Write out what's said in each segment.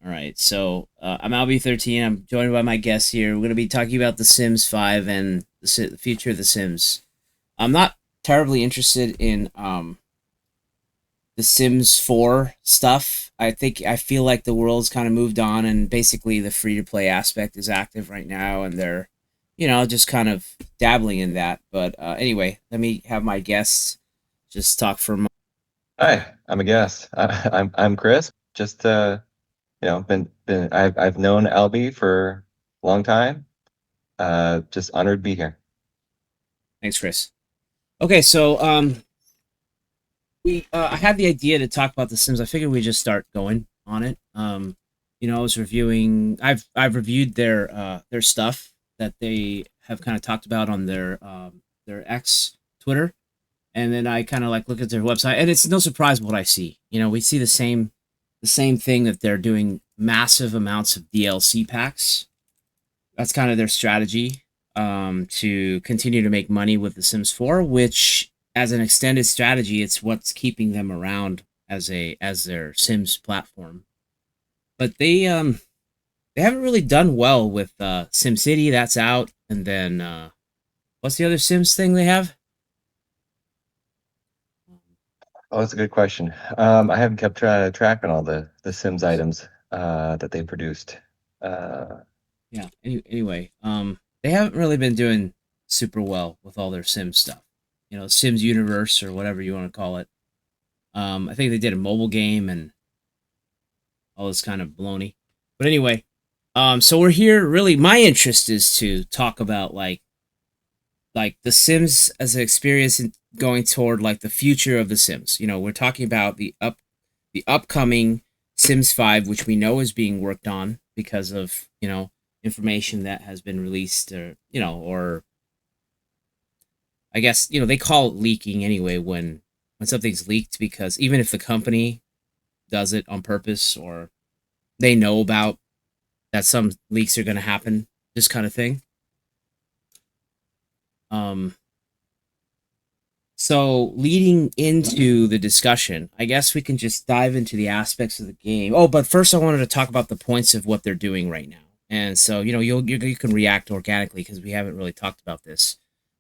All right, so I'm Albie13. I'm joined by my guests here. We're going to be talking about The Sims 5 and the future of The Sims. I'm not terribly interested in The Sims 4 stuff. I feel like the world's kind of moved on, and basically the free to play aspect is active right now, and they're, just kind of dabbling in that. But anyway, let me have my guests just talk for a moment. Hi, I'm a guest. I'm Chris. Just been I've known Albie for a long time. Just honored to be here. Thanks, Chris. Okay, so I had the idea to talk about The Sims. I figured we'd just start going on it. I was reviewing. I've reviewed their stuff that they have kind of talked about on their X Twitter, and then I kind of like look at their website, and it's no surprise what I see. We see the same thing, that they're doing massive amounts of DLC packs. That's kind of their strategy, to continue to make money with The Sims 4, which, as an extended strategy, it's what's keeping them around as their Sims platform. But they haven't really done well with SimCity. That's out, and then what's the other Sims thing they have? Oh, that's a good question. I haven't kept track on all the Sims items that they produced. Uh, Yeah. Anyway, they haven't really been doing super well with all their Sims stuff. Sims Universe or whatever you want to call it. I think they did a mobile game and all this kind of baloney. But anyway, so we're here. Really, my interest is to talk about like The Sims as an experience and going toward like the future of The Sims. We're talking about the upcoming Sims 5, which we know is being worked on because of information that has been released, or I guess they call it leaking anyway when something's leaked, because even if the company does it on purpose, or they know about that some leaks are going to happen, this kind of thing. Um, so leading into the discussion, I guess we can just dive into the aspects of the game. Oh, but first I wanted to talk about the points of what they're doing right now. And so, you can react organically because we haven't really talked about this.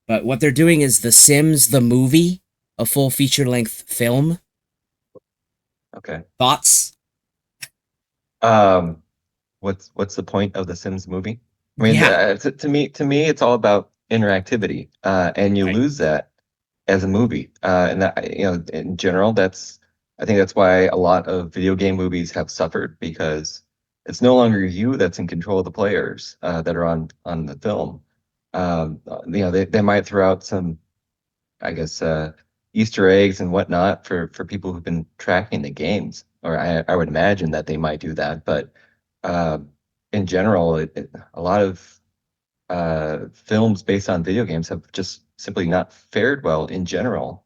But what they're doing is The Sims the movie, a full feature length film. okay. Thoughts? Um, what's the point of the Sims movie? I mean, Yeah. to me, it's all about interactivity, and you Right. lose that as a movie. And that, in general, I think that's why a lot of video game movies have suffered because it's no longer you that's in control of the players that are on the film. They might throw out some, I guess, Easter eggs and whatnot for people who've been tracking the games, or I would imagine that they might do that. But uh, in general, a lot of films based on video games have just simply not fared well in general,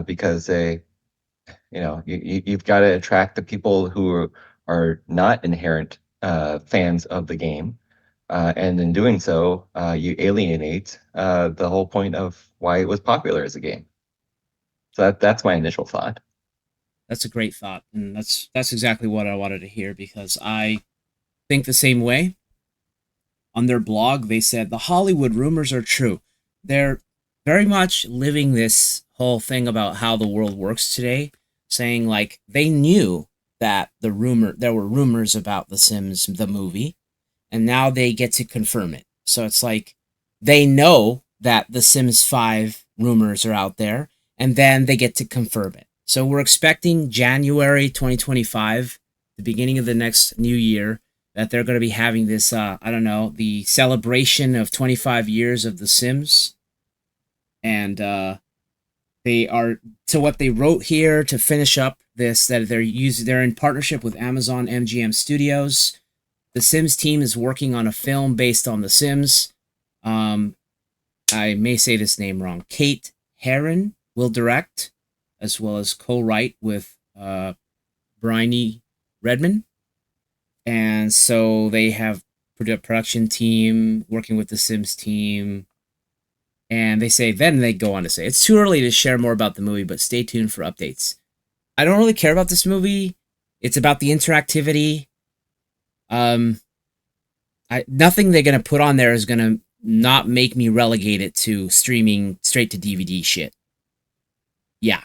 because you've got to attract the people who are not inherent fans of the game, and in doing so, you alienate the whole point of why it was popular as a game. So that's my initial thought. That's a great thought, and that's exactly what I wanted to hear, because I think the same way. On their blog, they said the Hollywood rumors are true. They're very much living this whole thing about how the world works today, saying like they knew that there were rumors about The Sims the movie, and now they get to confirm it. So it's like they know that The Sims 5 rumors are out there, and then they get to confirm it. So we're expecting January 2025, the beginning of the next new year, that they're going to be having this, I don't know, the celebration of 25 years of The Sims. And they are, to what they wrote here to finish up this, that they're in partnership with Amazon MGM Studios. The Sims team is working on a film based on The Sims. Um, I may say this name wrong. Kate Herron will direct, as well as co-write with Bryony Redman. And so they have a production team working with the Sims team. And they go on to say, it's too early to share more about the movie, but stay tuned for updates. I don't really care about this movie. It's about the interactivity. Um, nothing they're gonna put on there is gonna not make me relegate it to streaming straight to DVD shit. Yeah,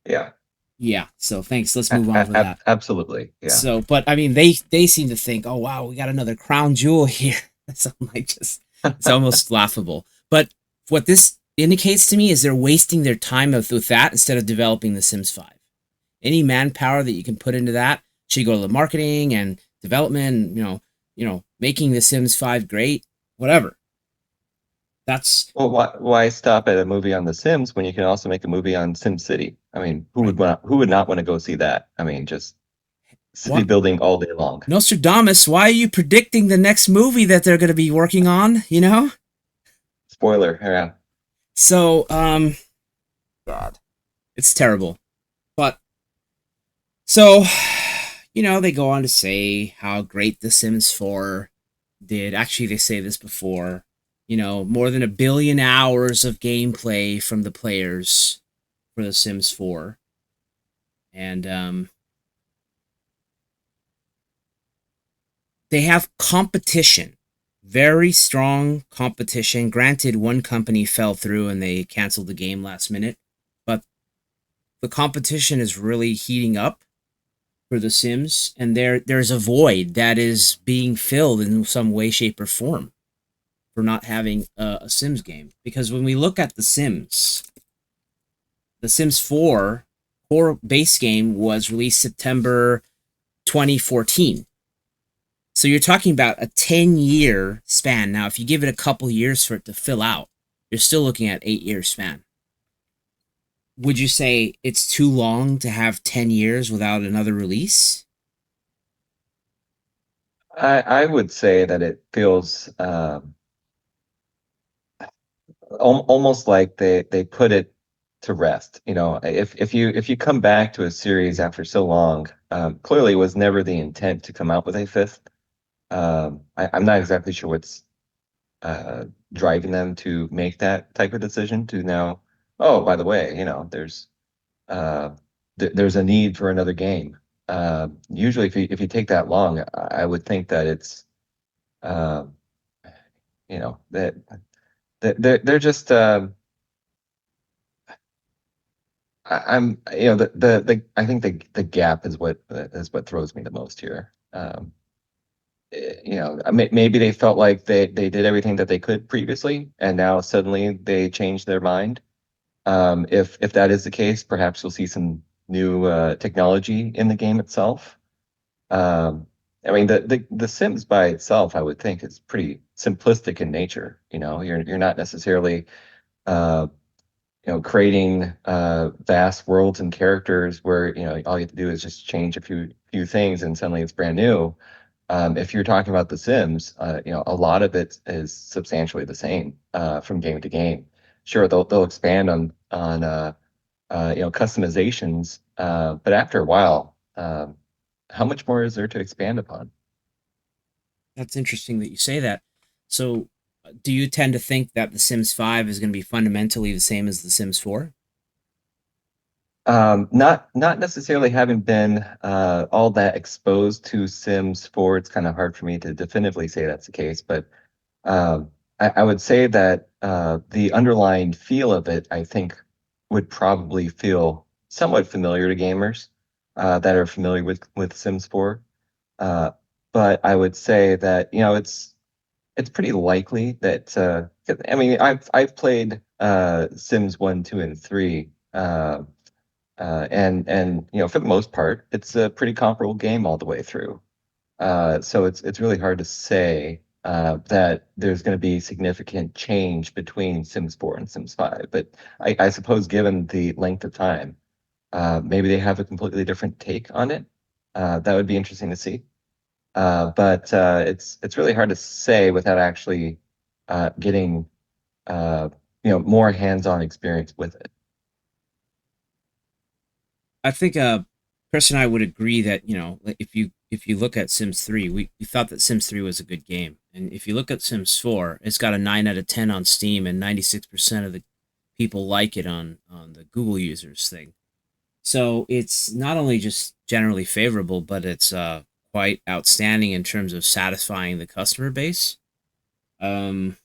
Yeah, yeah. So thanks. Let's move on from that. absolutely. Yeah. So, but I mean, they seem to think, oh wow, we got another crown jewel here. So I'm like, just it's almost laughable. But what this indicates to me is they're wasting their time with that instead of developing The Sims 5. Any manpower that you can put into that should go to the marketing and development. Making The Sims 5 great, whatever. That's Well, why stop at a movie on The Sims when you can also make a movie on Sim City? I mean, right. who would not want to go see that? I mean, just city What building all day long. Nostradamus? Why are you predicting the next movie that they're going to be working on? Spoiler, yeah. So God, it's terrible. But so, they go on to say how great The Sims 4 did. Actually, they say this before. More than 1 billion hours of gameplay from the players for The Sims 4. And they have competition, very strong competition. Granted, one company fell through and they canceled the game last minute, but the competition is really heating up for The Sims, and there's a void that is being filled in some way, shape, or form for not having a Sims game. Because when we look at The Sims 4 core base game was released September 2014. So you're talking about a 10-year span. Now, if you give it a couple years for it to fill out, you're still looking at 8-year span. Would you say it's too long to have 10 years without another release? I would say that it feels almost like they put it to rest. You know, if you come back to a series after so long, clearly it was never the intent to come out with a fifth. I'm not exactly sure what's uh, driving them to make that type of decision to now, oh, by the way, uh, there's a need for another game. Usually, if you take that long, I would think that it's uh, that they're just I'm I think the gap is what throws me the most here. Maybe they felt like they did everything that they could previously, and now suddenly they changed their mind. If that is the case, perhaps you'll see some new technology in the game itself. Um, I mean, the Sims by itself, I would think, is pretty simplistic in nature. You're not necessarily uh, creating vast worlds and characters where all you have to do is just change a few things and suddenly it's brand new. If you're talking about The Sims, a lot of it is substantially the same from game to game. Sure, they'll expand on customizations, but after a while, how much more is there to expand upon? That's interesting that you say that. So, do you tend to think that The Sims 5 is going to be fundamentally the same as The Sims 4? Not necessarily having been all that exposed to Sims 4, it's kind of hard for me to definitively say that's the case, but I would say that the underlying feel of it, I think, would probably feel somewhat familiar to gamers that are familiar with Sims 4. Uh, but I would say that, it's pretty likely that I mean, I've played Sims 1, 2, and 3. And for the most part, it's a pretty comparable game all the way through. So it's really hard to say that there's going to be significant change between Sims 4 and Sims 5. But I suppose given the length of time, maybe they have a completely different take on it. That would be interesting to see. But it's really hard to say without actually getting more hands-on experience with it. I think Chris and I would agree that like, if you look at Sims 3, we thought that Sims 3 was a good game, and if you look at Sims 4, it's got a 9 out of 10 on Steam, and 96% of the people like it on the Google users thing. So it's not only just generally favorable, but it's quite outstanding in terms of satisfying the customer base. Um,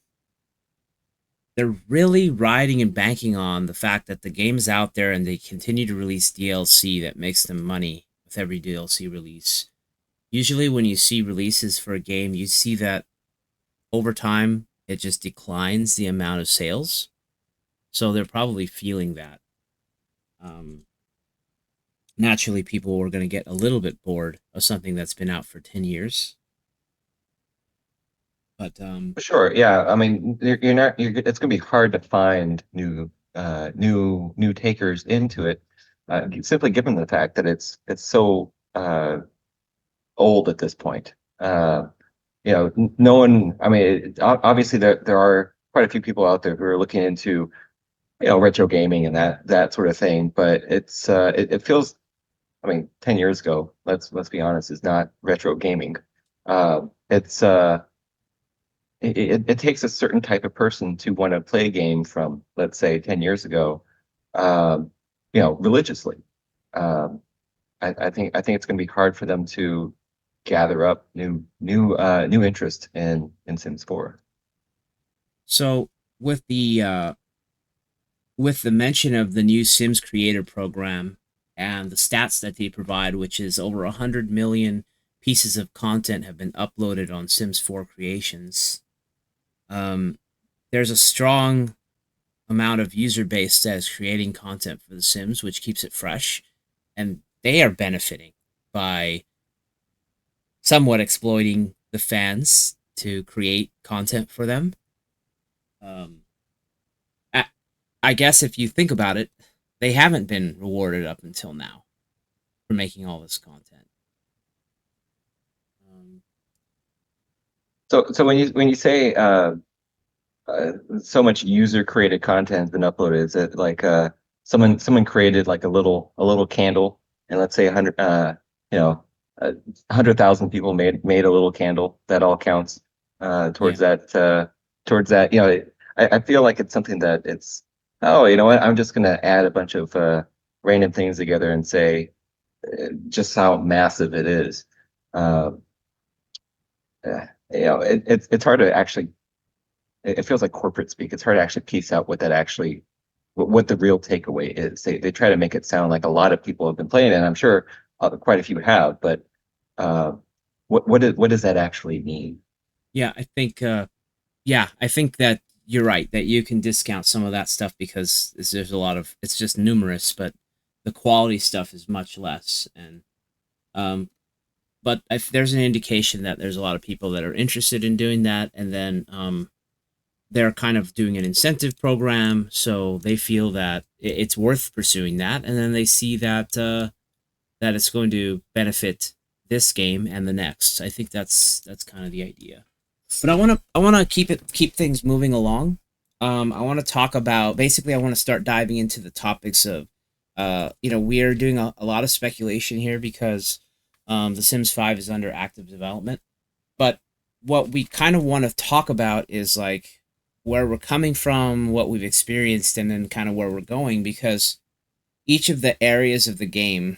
they're really riding and banking on the fact that the game's out there and they continue to release DLC that makes them money with every DLC release. Usually, when you see releases for a game, you see that over time it just declines the amount of sales. So they're probably feeling that. Um, Naturally, people are going to get a little bit bored of something that's been out for 10 years. But Sure, yeah. I mean, you're not. It's going to be hard to find new takers into it, simply given the fact that it's so old at this point. No one. I mean, obviously there are quite a few people out there who are looking into retro gaming and that sort of thing. But it feels. I mean, 10 years ago, let's be honest, is not retro gaming. It's it takes a certain type of person to want to play a game from, let's say, 10 years ago, um, religiously. Um, I think it's going to be hard for them to gather up new interest in Sims 4. so with the mention of the new Sims Creator program and the stats that they provide, which is over 100 million pieces of content have been uploaded on Sims 4 creations. Um, there's a strong amount of user base that is creating content for The Sims, which keeps it fresh, and they are benefiting by somewhat exploiting the fans to create content for them. Um, I, I guess if you think about it, they haven't been rewarded up until now for making all this content. Um, So when you say so much user created content has been uploaded, is it like someone created like a little candle, and let's say 100 100,000 people made a little candle that all counts yeah. towards that. I feel like it's something that it's, oh, you know what, I'm just gonna add a bunch of random things together and say just how massive it is. Uh, it's hard to actually, it feels like corporate speak. It's hard to actually piece out what that actually, what the real takeaway is. They try to make it sound like a lot of people have been playing it, and I'm sure quite a few have, but uh, what does that actually mean? Yeah, I think that you're right that you can discount some of that stuff because there's a lot of it's just numerous, but the quality stuff is much less. And um, but if there's an indication that there's a lot of people that are interested in doing that, and then they're kind of doing an incentive program, so they feel that it's worth pursuing that, and then they see that that it's going to benefit this game and the next. I think that's kind of the idea. But I want to keep things moving along. I want to talk about basically. I want to start diving into the topics of, we are doing a lot of speculation here because The Sims 5 is under active development. But what we kind of want to talk about is like where we're coming from, what we've experienced, and then kind of where we're going because each of the areas of the game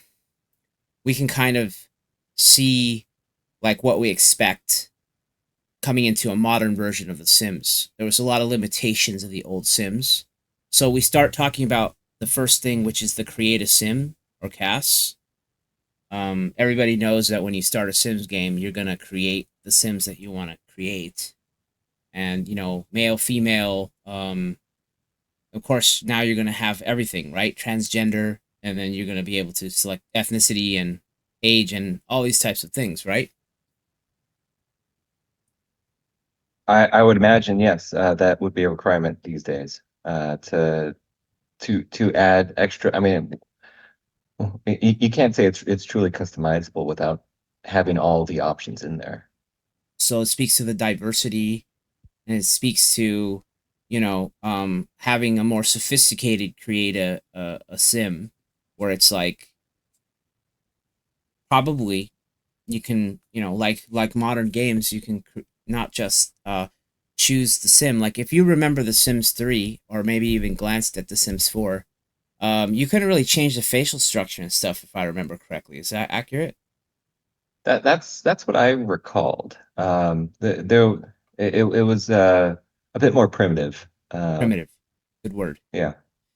we can kind of see like what we expect coming into a modern version of The Sims. There was a lot of limitations of the old Sims. So we start talking about the first thing, which is the create a Sim or CAS. Everybody knows that when you start a Sims game, you're going to create the Sims that you want to create. And, male, female, of course, now you're going to have everything, right? Transgender, and then you're going to be able to select ethnicity and age and all these types of things, right? I would imagine, yes, that would be a requirement these days, to add extra. I mean, you can't say it's truly customizable without having all the options in there. So it speaks to the diversity and it speaks to, having a more sophisticated create a sim where it's like probably you can, like modern games, you can not just choose the sim. Like if you remember The Sims 3 or maybe even glanced at The Sims 4, you couldn't really change the facial structure and stuff if I remember correctly. Is that accurate? That's what I recalled. It was a bit more primitive. Primitive, good word. Yeah,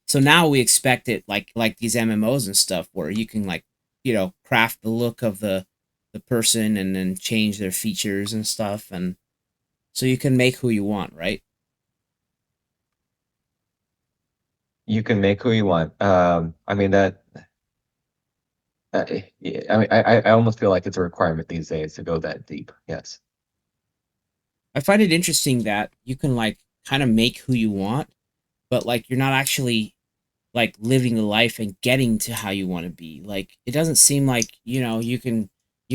So now we expect it like these MMOs and stuff where you can like, craft the look of the person and then change their features and stuff, and so you can make who you want, right? you can make who you want. I mean that. Yeah, I mean, I almost feel like it's a requirement these days to go that deep. Yes. I find it interesting that you can like kind of make who you want, but like you're not actually like living the life and getting to how you want to be. Like it doesn't seem like, you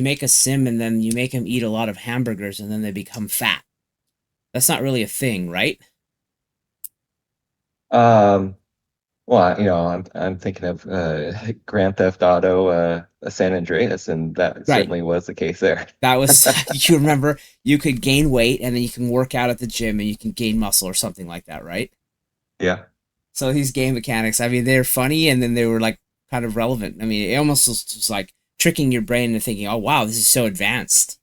make a sim and then you make them eat a lot of hamburgers and then they become fat. That's not really a thing, right? Um, well, I'm thinking of Grand Theft Auto, San Andreas, and that Right. certainly was the case there. That was you remember you could gain weight and then you can work out at the gym and you can gain muscle or something like that, right? Yeah. So these game mechanics, I mean, they're funny and then they were like kind of relevant. I mean, it almost was like tricking your brain into thinking, "Oh wow, this is so advanced."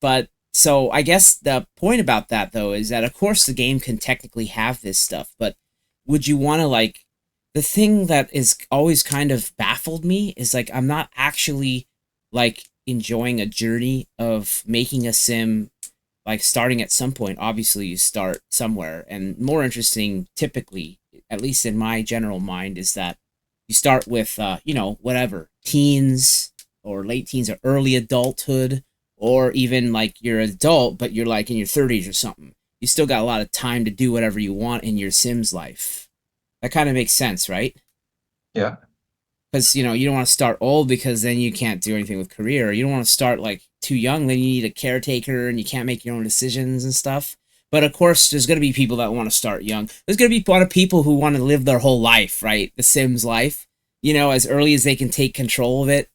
But so I guess the point about that though is that of course the game can technically have this stuff, but would you want to like the thing that is always kind of baffled me is like I'm not actually like enjoying a journey of making a sim like starting at some point. Obviously you start somewhere, and more interesting typically, at least in my general mind, is that you start with whatever, teens or late teens or early adulthood, or even like you're an adult but you're like in your 30s or something. You still got a lot of time to do whatever you want in your Sims life. That kind of makes sense, right? Yeah. Because you don't want to start old because then you can't do anything with career. You don't want to start like too young, then you need a caretaker and you can't make your own decisions and stuff. But of course there's going to be people that want to start young. There's going to be a lot of people who want to live their whole life, right? The Sims life, as early as they can take control of it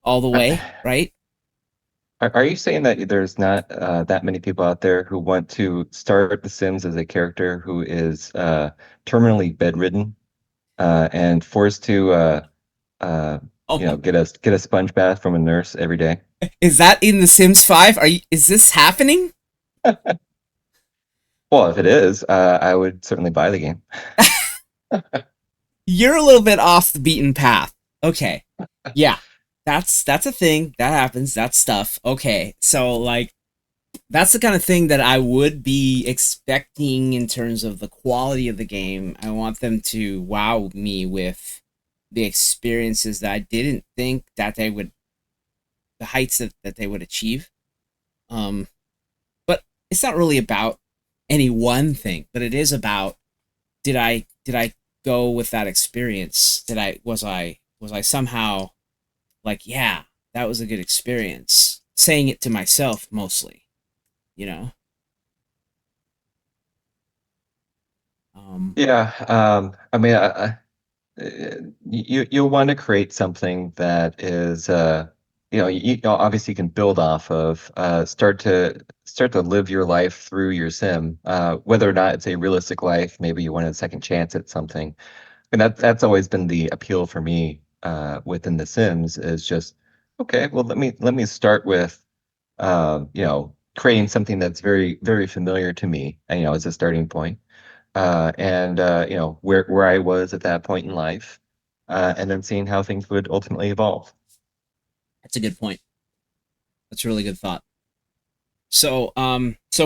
all the Are, way, right? are you saying that there's not that many people out there who want to start The Sims as a character who is terminally bedridden and forced to Oh my, get a sponge bath from a nurse every day? is that in The Sims 5? Is this happening? Well, if it is, I would certainly buy the game. You're a little bit off the beaten path. Okay. Yeah. That's a thing. That happens. That's stuff. Okay. So like that's the kind of thing that I would be expecting in terms of the quality of the game. I want them to wow me with the experiences that I didn't think that they would, the heights that they would achieve. Um, but it's not really about any one thing, but it is about did I go with that experience? Was I somehow like, yeah, that was a good experience. Saying it to myself mostly, you know. Um, Yeah, I mean, you'll want to create something that is, obviously you can build off of, start to live your life through your sim, whether or not it's a realistic life. Maybe you want a second chance at something. And that's always been the appeal for me within The Sims is just okay. Well, let me start with creating something that's very very familiar to me, as a starting point, and where I was at that point in life, and then seeing how things would ultimately evolve. that's a good point. That's a really good thought. So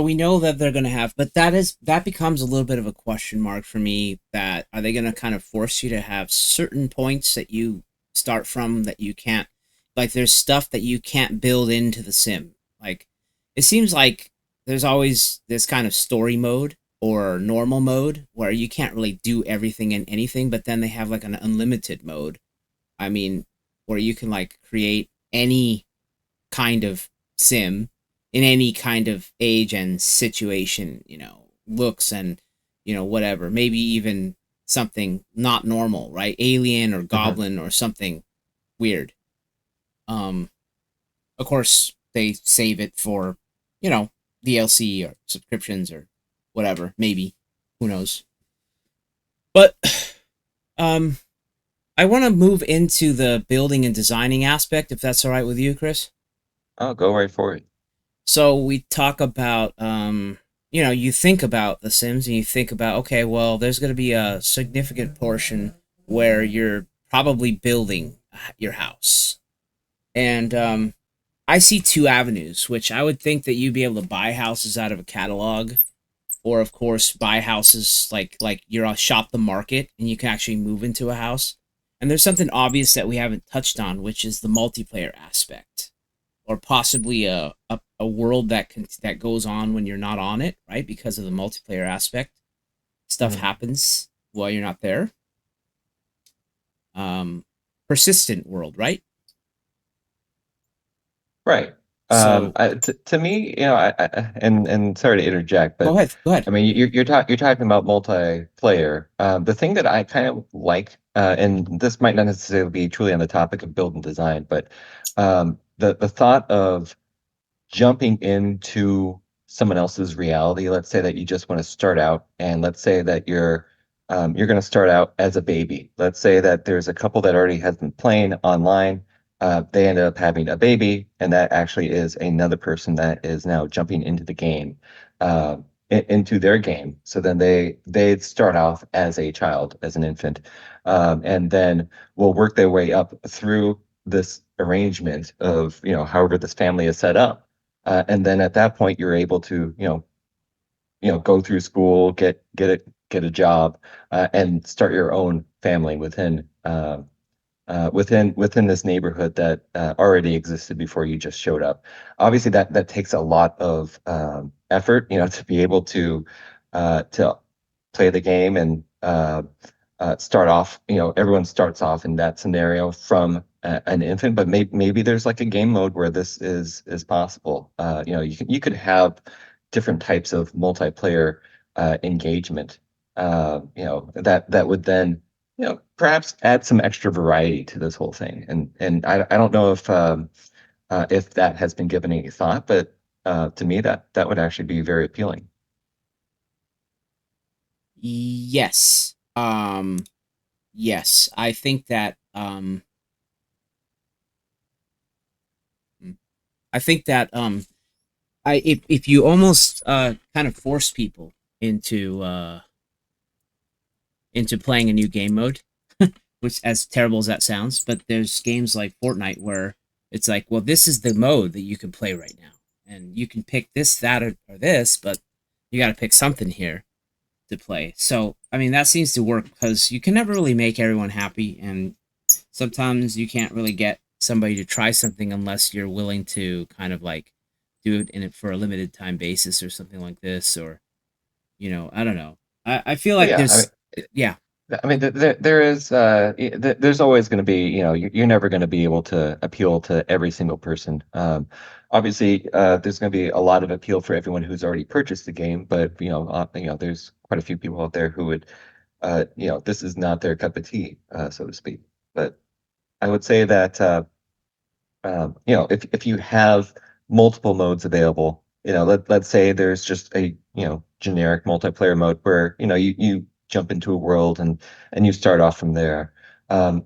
we know that they're gonna have, but that becomes a little bit of a question mark for me. That are they gonna kind of force you to have certain points that you start from that you can't, like there's stuff that you can't build into the sim. Like it seems like there's always this kind of story mode or normal mode where you can't really do everything and anything, but then they have like an unlimited mode. I mean, where you can like create any kind of sim in any kind of age and situation, looks and, whatever. Maybe even something not normal, right? Alien or Mhm. goblin or something weird. Um, of course, they save it for, you know, DLC or subscriptions or whatever. Maybe. Who knows? But um, I want to move into the building and designing aspect, if that's all right with you, Chris. Oh, go right for it. So we talk about, you think about The Sims and you think about, okay, well, there's going to be a significant portion where you're probably building your house. And I see two avenues, which I would think that you'd be able to buy houses out of a catalog, or of course buy houses like you're a shop the market and you can actually move into a house. And there's something obvious that we haven't touched on, which is the multiplayer aspect, or possibly a world that goes on when you're not on it, right? Because of the multiplayer aspect, stuff Mhm. happens while you're not there. Um, Persistent world, right? Right. So To me, and sorry to interject, go but ahead, go ahead. I mean, you're talking about multiplayer. The thing that I kind of like, and this might not necessarily be truly on the topic of build and design, but the thought of jumping into someone else's reality. Let's say that you just want to start out, and let's say that you're going to start out as a baby. Let's say that there's a couple that already has been playing online. They end up having a baby, and that actually is another person that is now jumping into the game, uh, into their game. So then they start off as a child, as an infant, and then will work their way up through this arrangement of however this family is set up, and then at that point you're able to go through school, get a job, and start your own family within this neighborhood that already existed before you just showed up. Obviously, that takes a lot of effort, to be able to play the game and start off. Everyone starts off in that scenario from an infant, but maybe there's like a game mode where this is possible. You could have different types of multiplayer engagement. That would then perhaps add some extra variety to this whole thing. And I don't know if that has been given any thought, but to me that would actually be very appealing. Yes. Yes. I think that I think that if you almost kind of force people into playing a new game mode, which as terrible as that sounds, but there's games like Fortnite where it's like, well, this is the mode that you can play right now, and you can pick this, that, or this, but you got to pick something here to play. So I mean, that seems to work because you can never really make everyone happy, and sometimes you can't really get somebody to try something unless you're willing to kind of like do it in it for a limited time basis or something like this, or I don't know. I feel Well, like yeah, there's yeah. I mean, there is, there's always going to be, you're never going to be able to appeal to every single person. Obviously, there's going to be a lot of appeal for everyone who's already purchased the game, but there's quite a few people out there who would, this is not their cup of tea, so to speak. But I would say that if you have multiple modes available, let's say there's just a generic multiplayer mode where you jump into a world and you start off from there,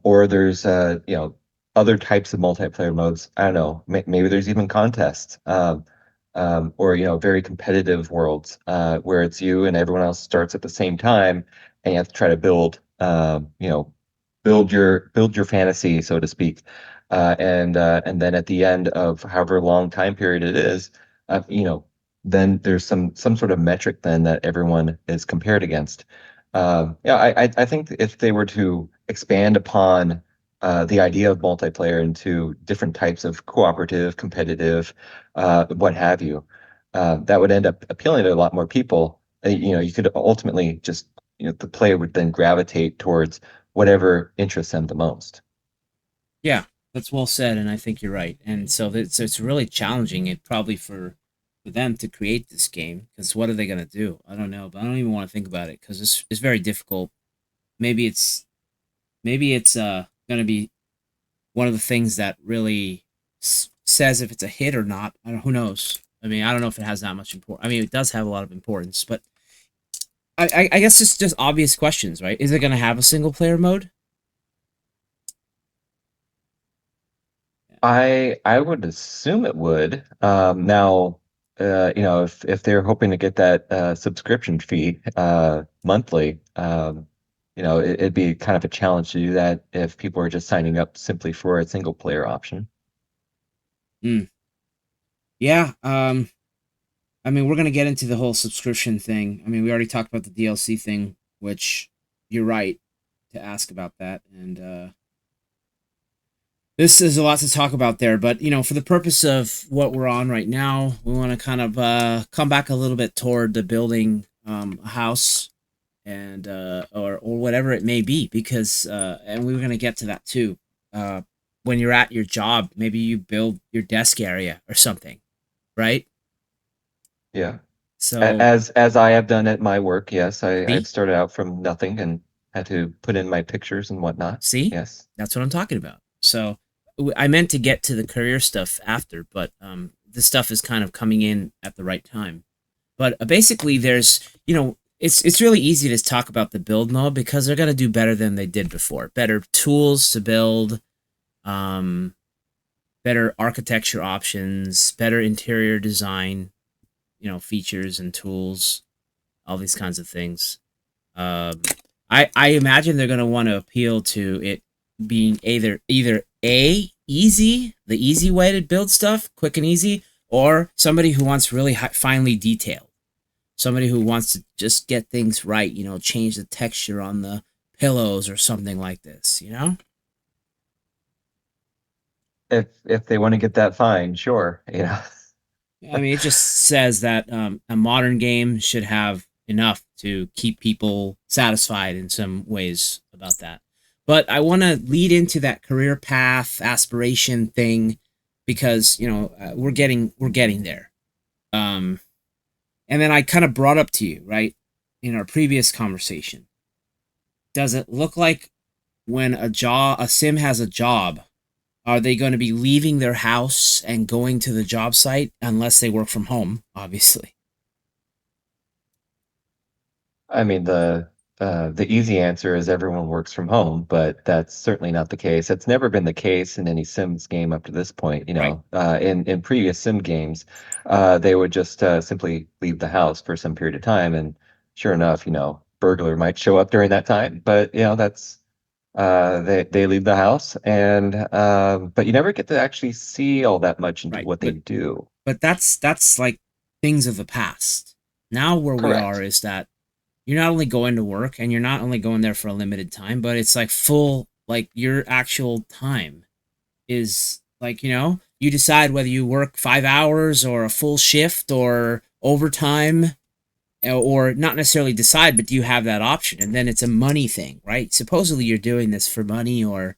or there's other types of multiplayer modes. I don't know, maybe there's even contests, or very competitive worlds where it's you and everyone else starts at the same time, and you have to try to build your fantasy, so to speak, and then at the end of however long time period it is, uh, you know, then there's some sort of metric then that everyone is compared against. Yeah, I think if they were to expand upon the idea of multiplayer into different types of cooperative, competitive, what have you, that would end up appealing to a lot more people. You could ultimately just, the player would then gravitate towards whatever interests them the most. Yeah, that's well said, and I think you're right. And so it's really challenging, it probably for them to create this game, because what are they gonna do? I don't know, but I don't even want to think about it because it's very difficult. Maybe it's gonna be one of the things that really says if it's a hit or not. I don't, who knows? I mean, I don't know if it has that much importance. I mean, it does have a lot of importance, but I guess it's just obvious questions, right? Is it gonna have a single player mode? I would assume it would. Now, if they're hoping to get that subscription fee monthly, it'd be kind of a challenge to do that if people are just signing up simply for a single player option. Mm. Yeah. I mean, we're gonna get into the whole subscription thing. I mean, we already talked about the DLC thing, which you're right to ask about that, and this is a lot to talk about there. But for the purpose of what we're on right now, we want to kind of come back a little bit toward the building a house and or whatever it may be, because and we were gonna get to that too. When you're at your job, maybe you build your desk area or something, right? Yeah. So As I have done at my work, yes, I've see, started out from nothing and had to put in my pictures and whatnot. see, Yes. that's what I'm talking about. So I meant to get to the career stuff after, but this stuff is kind of coming in at the right time. But basically, there's it's really easy to talk about the build mode because they're gonna do better than they did before. Better tools to build, um, better architecture options, better interior design, features and tools, all these kinds of things. Um, I imagine they're gonna want to appeal to it being either a easy, the easy way to build stuff, quick and easy, or somebody who wants really finely detailed. Somebody who wants to just get things right, change the texture on the pillows or something like this. If they want to get that fine, sure. I mean, it just says that a modern game should have enough to keep people satisfied in some ways about that. But I want to lead into that career path aspiration thing because we're getting there. Um, and then I kind of brought up to you right in our previous conversation. Does it look like when a sim has a job, are they going to be leaving their house and going to the job site unless they work from home, obviously? I mean, the easy answer is everyone works from home, but that's certainly not the case. It's never been the case in any Sims game up to this point. Right, In previous Sim games, they would just simply leave the house for some period of time, and sure enough, burglar might show up during that time. But that's they leave the house, and but you never get to actually see all that much into right. what they But do. but that's like things of the past. Now where we are Correct. is that you're not only going to work and you're not only going there for a limited time, but it's like full, like your actual time is like, you decide whether you work 5 hours or a full shift or overtime, or not necessarily decide, but do you have that option? And then it's a money thing, right? Supposedly you're doing this for money or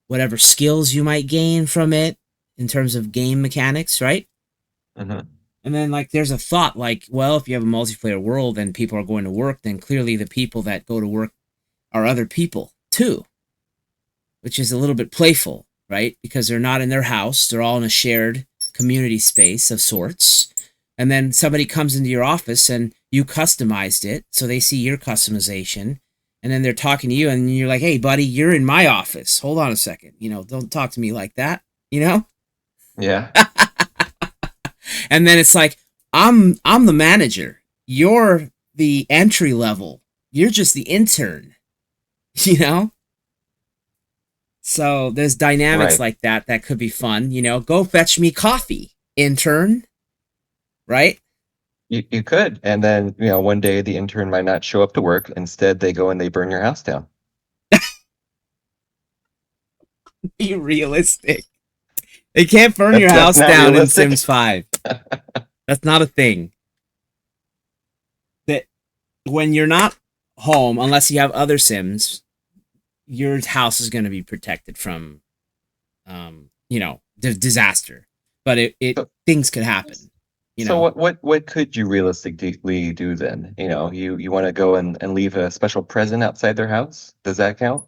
whatever skills you might gain from it in terms of game mechanics, right? Hmm. And then like there's a thought like, well, if you have a multiplayer world and people are going to work, then clearly the people that go to work are other people too, which is a little bit playful, right? Because they're not in their house, they're all in a shared community space of sorts. And then somebody comes into your office and you customized it, so they see your customization. And then they're talking to you, and you're like, hey, buddy, you're in my office. Hold on a second. Don't talk to me like that, you know? Yeah. And then it's like, I'm the manager. You're the entry level. You're just the intern, you know? So there's dynamics Right. like that could be fun, Go fetch me coffee, intern, right? You could. And then, one day the intern might not show up to work. Instead, they go and they burn your house down. Be realistic. They can't burn your That's house not down in Sims realistic. 5. That's not a thing. That when you're not home, unless you have other Sims, your house is going to be protected from the disaster. But it So, things could happen, you so know. what could you realistically do then? You want to go and leave a special present outside their house? Does that count?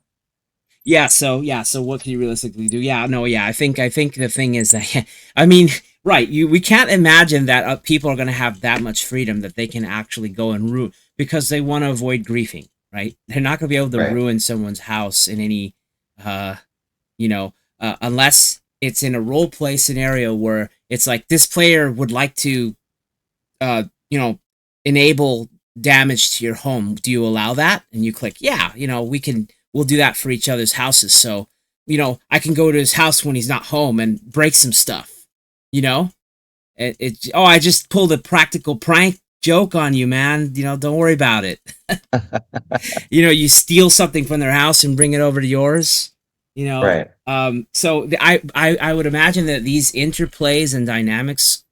So what can you realistically do? Yeah, no, yeah. I think the thing is that I mean, right, we can't imagine that people are going to have that much freedom that they can actually go and ruin because they want to avoid griefing, right? They're not going to be able to Right. ruin someone's house in any uh unless it's in a role play scenario where it's like this player would like to uh you know enable damage to your home. Do you allow that? And you click yeah. We'll do that for each other's houses. So I can go to his house when he's not home and break some stuff. You know, oh, I just pulled a practical prank joke on you, man. Don't worry about it. You steal something from their house and bring it over to yours. Right. I would imagine that these interplays and dynamics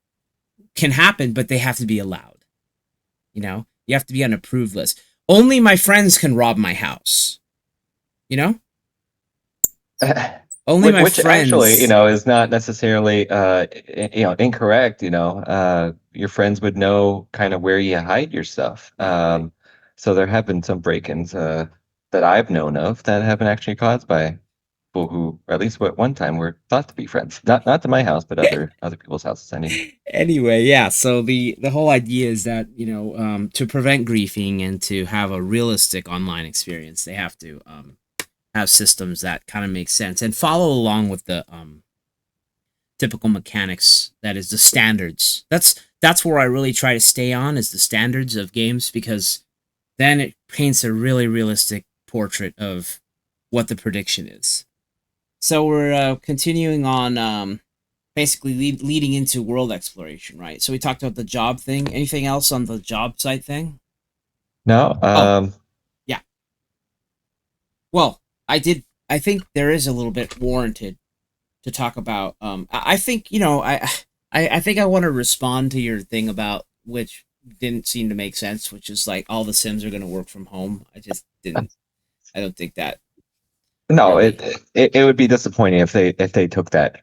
can happen, but they have to be allowed. You have to be on approved list. Only my friends can rob my house. You know, only my Which actually, friends. is not necessarily, incorrect. Your friends would know kind of where you hide your stuff. Right. So there have been some break-ins that I've known of that have been actually caused by people who, at least at one time, were thought to be friends. Not to my house, but other people's houses. I mean, Anyway, yeah. So the whole idea is that to prevent griefing and to have a realistic online experience, they have to have systems that kind of make sense and follow along with the typical mechanics. That is the standards. That's where I really try to stay on is the standards of games, because then it paints a really realistic portrait of what the prediction is. So we're continuing on, basically leading into world exploration, right? So we talked about the job thing. Anything else on the job site thing? no, Oh, yeah. Well, I think there is a little bit warranted to talk about. I think I think I want to respond to your thing about which didn't seem to make sense, which is like all the Sims are going to work from home. I just didn't. I don't think that no, really. it would be disappointing if they took that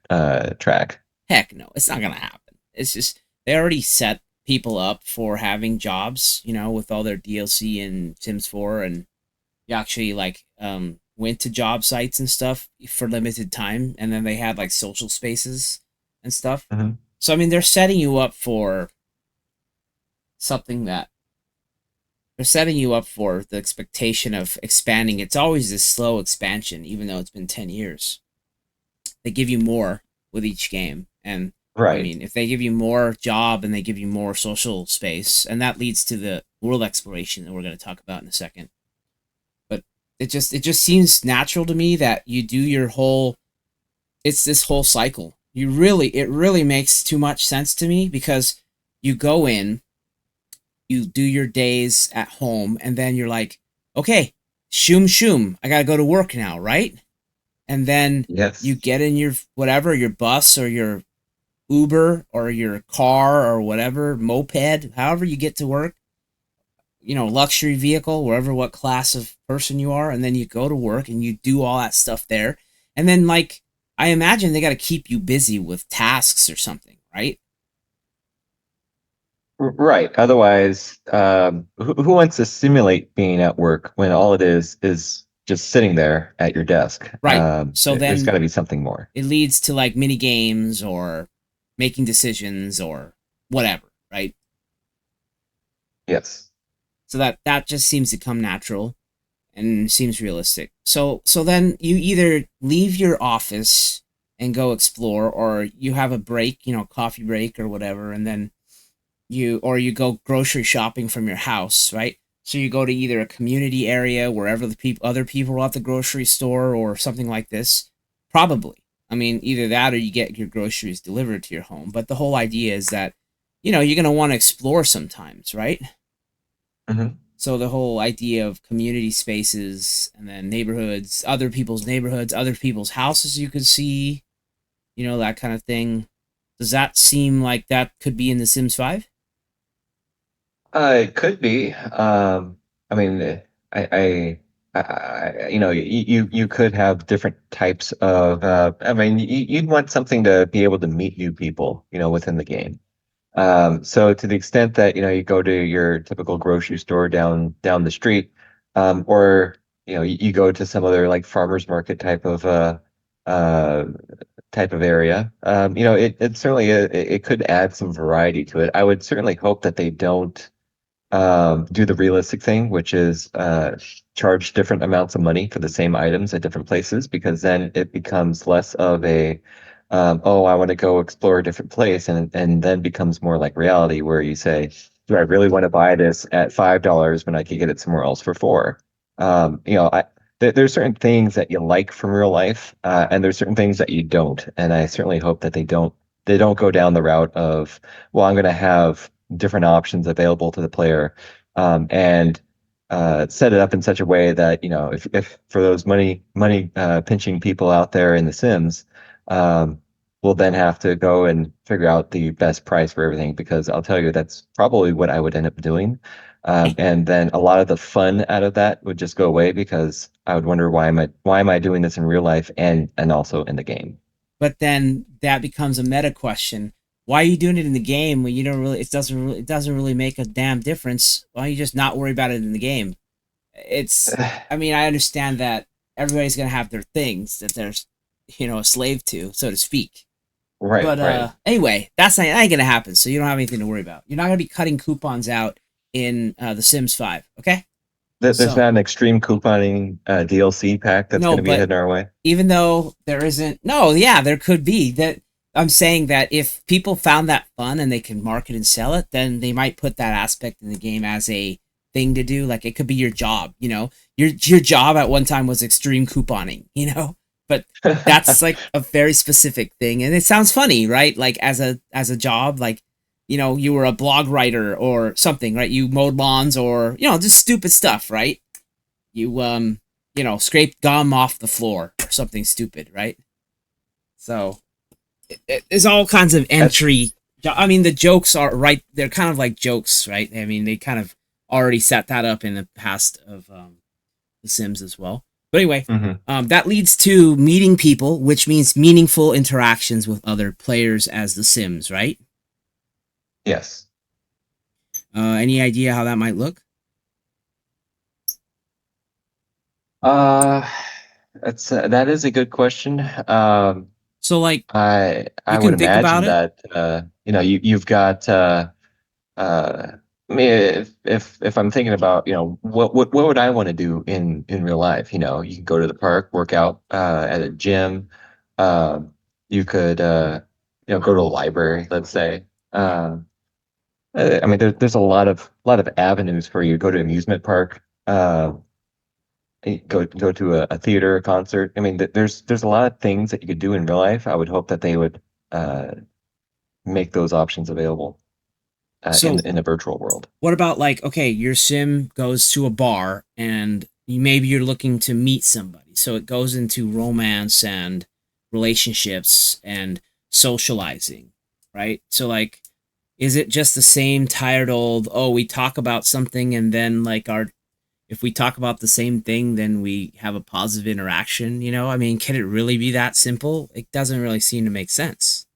track. Heck no, it's not going to happen. It's just they already set people up for having jobs, with all their DLC in Sims 4, and you actually like went to job sites and stuff for limited time, and then they had like social spaces and stuff. Mhm. So I mean, they're setting you up for something that they're setting you up for the expectation of expanding. It's always this slow expansion, even though it's been 10 years. They give you more with each game, and I Right. mean, if they give you more job and they give you more social space, and that leads to the world exploration that we're going to talk about in a second. But it just seems natural to me that you do your whole it's this whole cycle. It really makes too much sense to me, because you go in, you do your days at home, and then you're like, okay, shoom shoom, I gotta go to work now, right? And then you Yes. get in your whatever, your bus or your Uber or your car or whatever, moped, however you get to work, luxury vehicle, wherever what class of person you are, and then you go to work and you do all that stuff there. And then like I imagine they got to keep you busy with tasks or something, right? Right. Otherwise, who wants to simulate being at work when all it is just sitting there at your desk? Right. So There's got then to be something more. it leads to like mini games or making decisions or whatever, right? Yes. So that just seems to come natural and seems realistic. So then you either leave your office and go explore, or you have a break, coffee break or whatever, and then you go grocery shopping from your house, right? So you go to either a community area wherever other people are at the grocery store or something like this. Probably. I mean, either that or you get your groceries delivered to your home. But the whole idea is that, you're going to want to explore sometimes, right? Hmm. So the whole idea of community spaces and then neighborhoods, other people's houses you could see, that kind of thing. Does that seem like that could be in The Sims 5? It could be. I mean, you could have different types of. I mean, you'd want something to be able to meet new people, within the game. So to the extent that, you go to your typical grocery store down the street, or you go to some other like farmers market uh type of area, it certainly it could add some variety to it. I would certainly hope that they don't do the realistic thing, which is charge different amounts of money for the same items at different places, because then it becomes less of a oh, I want to go explore a different place, and then becomes more like reality, where you say, do I really want to buy this at $5 when I could get it somewhere else for 4? There's certain things that you like from real life, and there's certain things that you don't, and I certainly hope that they don't go down the route of, well, I'm going to have different options available to the player, and set it up in such a way that, if for those money pinching people out there in The Sims, um, we'll then have to go and figure out the best price for everything, because I'll tell you that's probably what I would end up doing. And then a lot of the fun out of that would just go away, because I would wonder, why am I doing this in real life and also in the game? But then that becomes a meta question. Why are you doing it in the game when you don't really? It doesn't really make a damn difference. Why don't you just not worry about it in the game? It's. I mean, I understand that everybody's gonna have their things that they're, a slave to, so to speak. Right, But right. anyway, that ain't gonna happen. So you don't have anything to worry about. You're not gonna be cutting coupons out in The Sims 5. Okay. There's So not an extreme couponing DLC pack that's no, going to be but heading our way. even though there isn't, no, yeah, there could be that. I'm saying that if people found that fun and they can market and sell it, then they might put that aspect in the game as a thing to do. Like it could be your job. Your job at one time was extreme couponing. But that's like a very specific thing, and it sounds funny, right? Like as a job, like you were a blog writer or something, right? You mowed lawns or just stupid stuff, right? You scraped gum off the floor or something stupid, right? So there's all kinds of That's entry. I mean, the jokes are right. They're kind of like jokes, right? I mean, they kind of already set that up in the past of The Sims as well. But anyway, mhm. that leads to meeting people, which means meaningful interactions with other players as The Sims, right? Yes. Any idea how that might look? Uh, that is a good question. So, like, I you would can think about imagine it. that you've got I mean, if I'm thinking about, what would I want to do in real life? You can go to the park, work out at a gym. Um, you could go to a library, let's say. I mean, there's a lot of avenues for you. Go to amusement park. Go to a theater, a concert. I mean, there's a lot of things that you could do in real life. I would hope that they would uh, make those options available in So, in a virtual world. what about like, okay, your sim goes to a bar and maybe you're looking to meet somebody. So it goes into romance and relationships and socializing, right? So like, is it just the same tired old, oh, we talk about something and then like if we talk about the same thing, then we have a positive interaction, I mean, can it really be that simple? It doesn't really seem to make sense.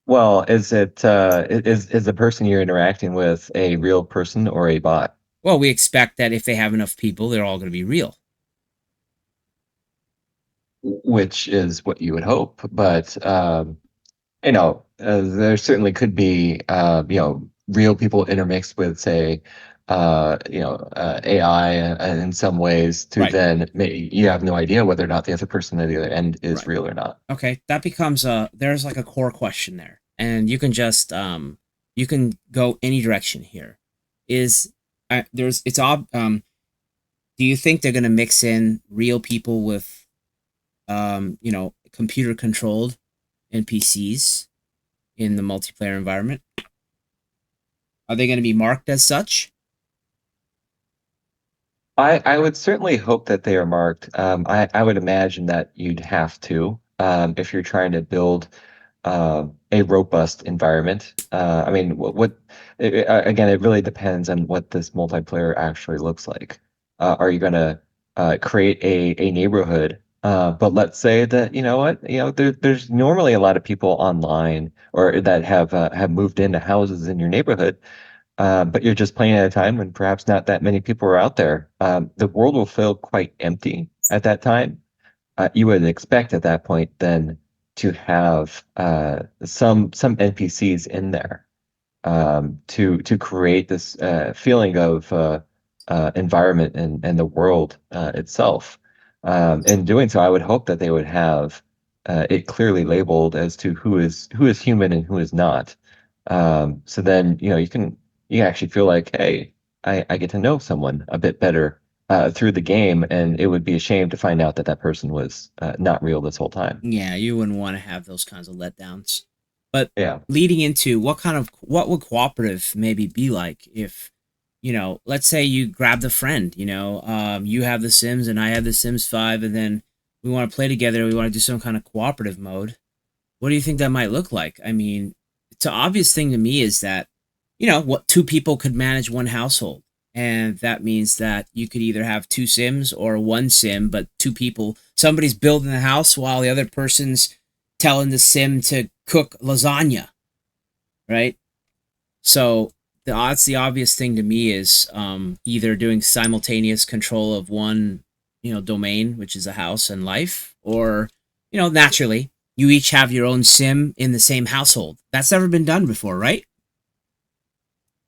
Well, is the person you're interacting with a real person or a bot? Well, we expect that if they have enough people, they're all going to be real. Which is what you would hope, but there certainly could be real people intermixed with, say, AI, in some ways, to Right. then you have no idea whether or not the other person at the other end is Right. real or not. Okay, that becomes there's like a core question there, and you can just you can go any direction here. Is there's it's ob Do you think they're gonna mix in real people with computer controlled NPCs in the multiplayer environment? Are they gonna be marked as such? I would certainly hope that they are marked. I would imagine that you'd have to, if you're trying to build a robust environment. I mean, again, it really depends on what this multiplayer actually looks like. Are you going to create a neighborhood? But let's say that, you know what, there's normally a lot of people online, or that have moved into houses in your neighborhood, but you're just playing at a time when perhaps not that many people are out there. The world will feel quite empty at that time. You would expect at that point then to have some NPCs in there, to create this feeling of environment and the world itself. In doing so, I would hope that they would have. it clearly labeled as to who is human and who is not. So then, you actually feel like, hey, I get to know someone a bit better through the game, and it would be a shame to find out that that person was not real this whole time. Yeah, you wouldn't want to have those kinds of letdowns. But Yeah. leading into what would cooperative maybe be like if, let's say you grabbed a friend, you have the Sims and I have the Sims 5, and then we want to play together, we want to do some kind of cooperative mode. What do you think that might look like? I mean, it's an obvious thing to me is that, what two people could manage one household. And that means that you could either have two Sims or one Sim, but two people. Somebody's building the house while the other person's telling the Sim to cook lasagna, right? So the obvious thing to me is either doing simultaneous control of one, domain, which is a house and life, or naturally you each have your own Sim in the same household. That's never been done before, right?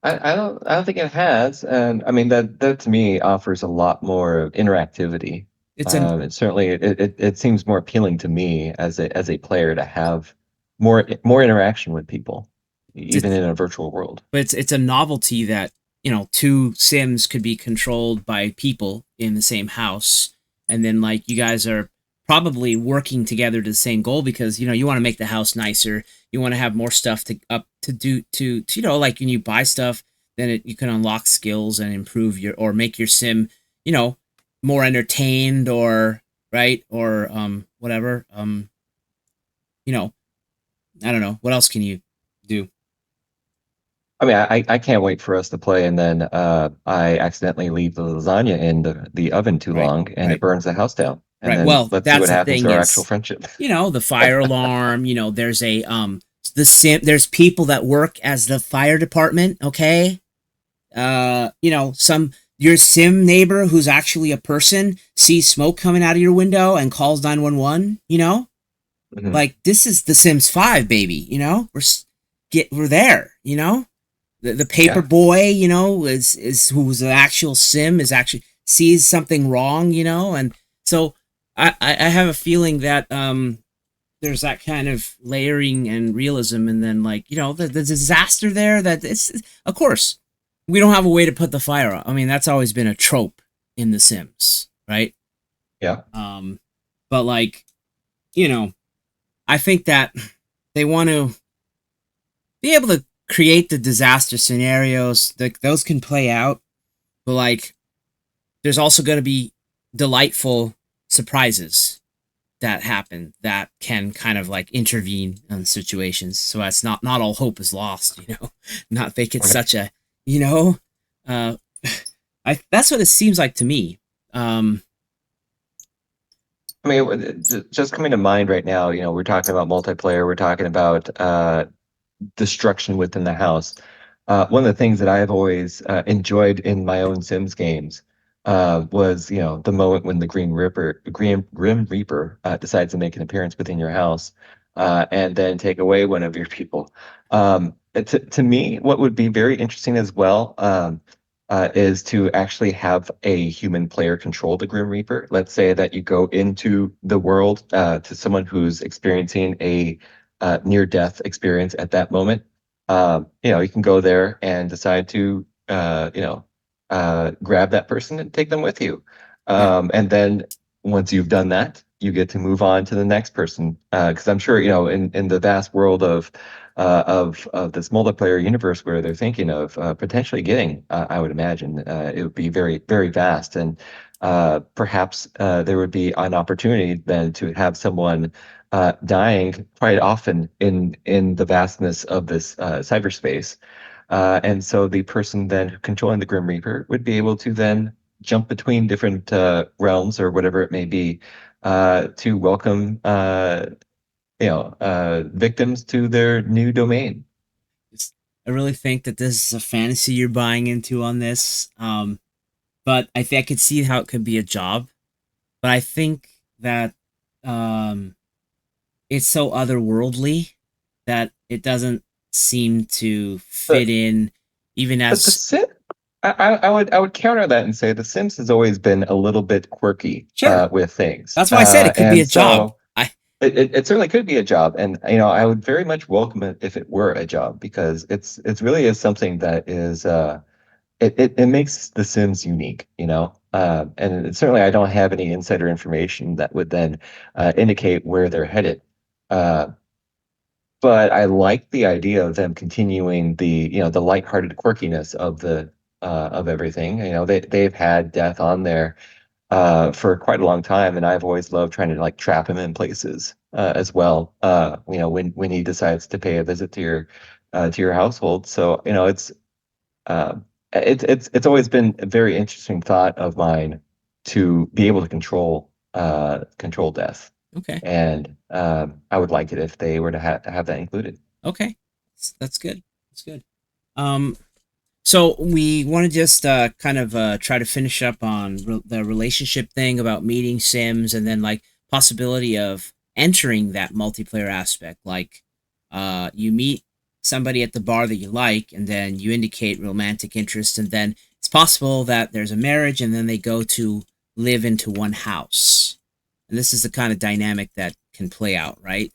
I don't think it has, and I mean that to me offers a lot more interactivity. It's an And certainly it seems more appealing to me as a player to have more interaction with people, even it's in a virtual world. but it's a novelty that two Sims could be controlled by people in the same house, and then like you guys are probably working together to the same goal because you want to make the house nicer, you want to have more stuff to up to do to like when you buy stuff, then you can unlock skills and improve your or make your Sim you know more entertained or right or whatever you know I don't know what else can you do. I mean, I can't wait for us to play, and then I accidentally leave the lasagna in the oven too Right, long, and it right. burns the house down. And Right. then Well, let's see that's what the happens to thing our actual is, friendship. the fire alarm, there's a there's people that work as the fire department, okay? Some your sim neighbor who's actually a person sees smoke coming out of your window and calls 911, Mhm. Like this is the Sims 5, baby, we're there, The paper Yeah. boy, is who's an actual Sim is actually sees something wrong, and so I have a feeling that there's that kind of layering and realism, and then like the disaster there that it's of course we don't have a way to put the fire out. I mean that's always been a trope in The Sims, right? Yeah. But like you know, I think that they want to be able to create the disaster scenarios. Like those can play out, but like there's also going to be delightful surprises that happen that can kind of like intervene in situations so that's not all hope is lost, not make it Right. such a you know uh I that's what it seems like to me. um I mean, just coming to mind right now, we're talking about multiplayer, we're talking about destruction within the house. One of the things that I have always enjoyed in my own Sims games was, the moment when the Grim Reaper decides to make an appearance within your house and then take away one of your people. To me, what would be very interesting as well is to actually have a human player control the Grim Reaper. Let's say that you go into the world to someone who's experiencing a near-death experience at that moment. You can go there and decide to, grab that person and take them with you. yeah And then once you've done that, you get to move on to the next person. Because I'm sure, in the vast world of this multiplayer universe where they're thinking of potentially getting, I would imagine it would be very, very vast. And perhaps there would be an opportunity then to have someone dying quite often in the vastness of this cyberspace. And so the person then controlling the Grim Reaper would be able to then jump between different realms or whatever it may be to welcome victims to their new domain. I really think that this is a fantasy you're buying into on this, but I think I could see how it could be a job, but I think that um it's so otherworldly that it doesn't seem to fit But in even but the as Sim, I would counter that and say The Sims has always been a little bit quirky sure. with things, That's why I said it could be and a job. so I It certainly could be a job, and I would very much welcome it if it were a job because it's really is something that is it makes The Sims unique, and certainly I don't have any insider information that would then indicate where they're headed. Uh, but I like the idea of them continuing the lighthearted quirkiness of everything. They've had death on there for quite a long time, and I've always loved trying to like trap him in places as well. When he decides to pay a visit to your household. So uh, it's always been a very interesting thought of mine to be able to control death, Okay. and I would like it if they were to have that included. Okay. That's good. That's good. Um, so we want to just kind of try to finish up on the relationship thing about meeting Sims, and then like possibility of entering that multiplayer aspect. Like, you meet somebody at the bar that you like, and then you indicate romantic interest, and then it's possible that there's a marriage, and then they go to live into one house. And this is the kind of dynamic that can play out, right?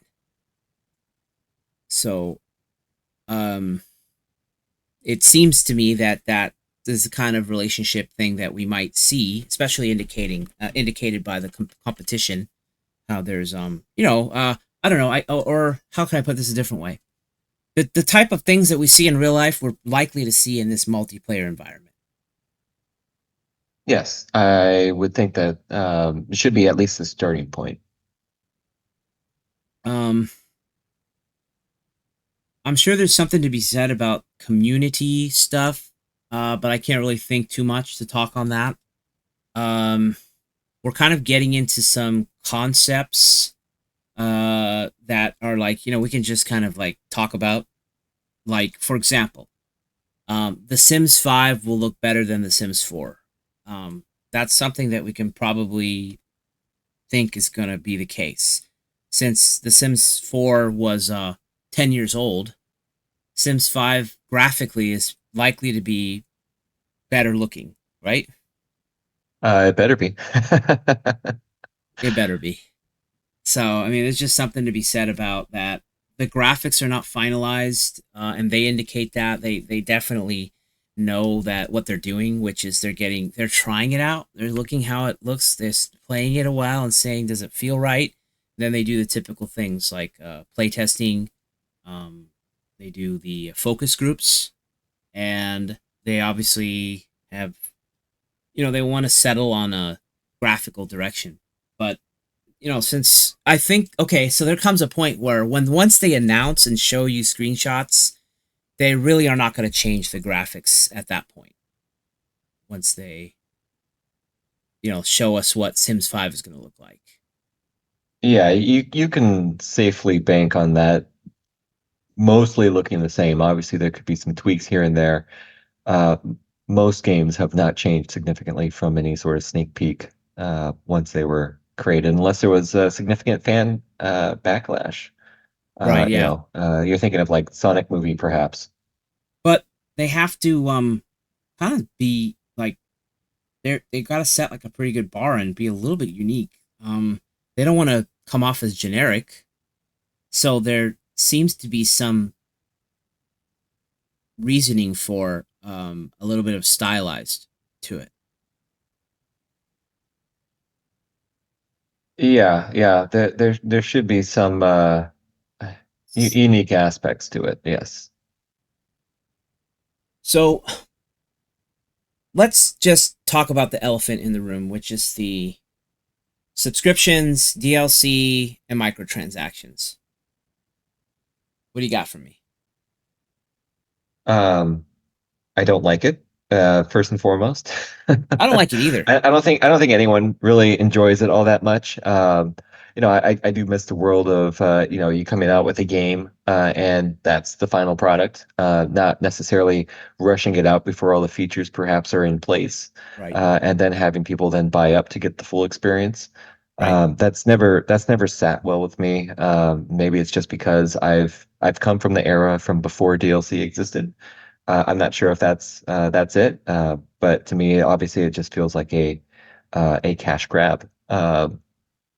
So, um, it seems to me that is the kind of relationship thing that we might see, especially indicated by the competition. How there's I don't know, or how can I put this a different way? The type of things that we see in real life, we're likely to see in this multiplayer environment. Yes, I would think that it should be at least a starting point. Um, I'm sure there's something to be said about community stuff, but I can't really think too much to talk on that. Um, we're kind of getting into some concepts that are like, we can just kind of like talk about. Like, for example, The Sims 5 will look better than The Sims 4. That's something that we can probably think is going to be the case. Since The Sims 4 was 10 years old, Sims 5 graphically is likely to be better looking, right? It better be. It better be. So, I mean, there's just something to be said about that. The graphics are not finalized, and they indicate that they definitely know that what they're doing, which is they're trying it out. They're looking how it looks. They're playing it a while and saying, does it feel right? Then they do the typical things like play testing. Um, they do the focus groups, and they obviously have, they want to settle on a graphical direction. But since I think, okay, so there comes a point where once they announce and show you screenshots, they really are not going to change the graphics at that point. Once they, show us what Sims 5 is going to look like. Yeah, you can safely bank on that mostly looking the same. Obviously, there could be some tweaks here and there. Uh, Most games have not changed significantly from any sort of sneak peek once they were created, unless there was a significant fan backlash. Right, yeah. You're thinking of like Sonic movie, perhaps. But they have to kind of be like they got to set like a pretty good bar and be a little bit unique. They don't want to come off as generic. So there seems to be some reasoning for a little bit of stylized to it. Yeah, yeah. There should be some unique aspects to it. Yes. So let's just talk about the elephant in the room, which is the subscriptions, DLC, and microtransactions. What do you got for me? Um, I don't like it. First and foremost, I don't like it either. I don't think anyone really enjoys it all that much. I do miss the world of you coming out with a game and that's the final product, not necessarily rushing it out before all the features perhaps are in place, Right, and then having people then buy up to get the full experience. right, That's never sat well with me. Maybe it's just because I've come from the era from before DLC existed. I'm not sure if that's it, but to me, obviously, it just feels like a cash grab.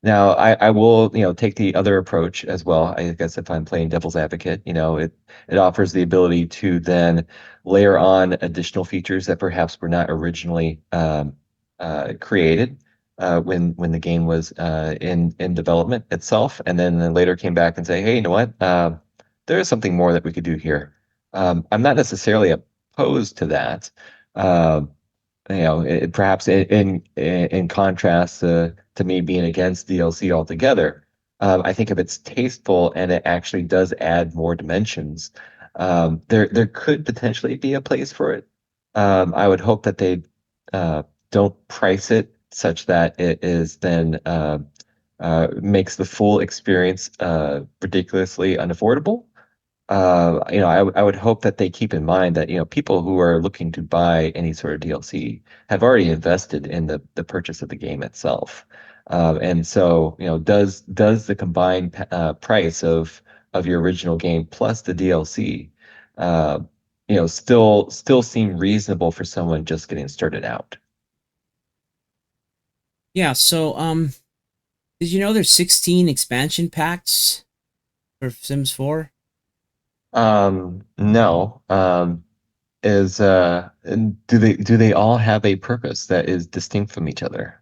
Now, I will, take the other approach as well. I guess if I'm playing devil's advocate, it offers the ability to then layer on additional features that perhaps were not originally created when the game was in development itself, and then later came back and say, hey, you know what? There is something more that we could do here. I'm not necessarily opposed to that. Um, perhaps in contrast to me being against DLC altogether, I think if it's tasteful and it actually does add more dimensions, there could potentially be a place for it. I would hope that they don't price it such that it is then makes the full experience ridiculously unaffordable. I would hope that they keep in mind that, people who are looking to buy any sort of DLC have already invested in the purchase of the game itself. And so, does the combined price of your original game plus the DLC, uh, still seem reasonable for someone just getting started out? Yeah, so did you know there's 16 expansion packs for Sims 4? No. And do they all have a purpose that is distinct from each other?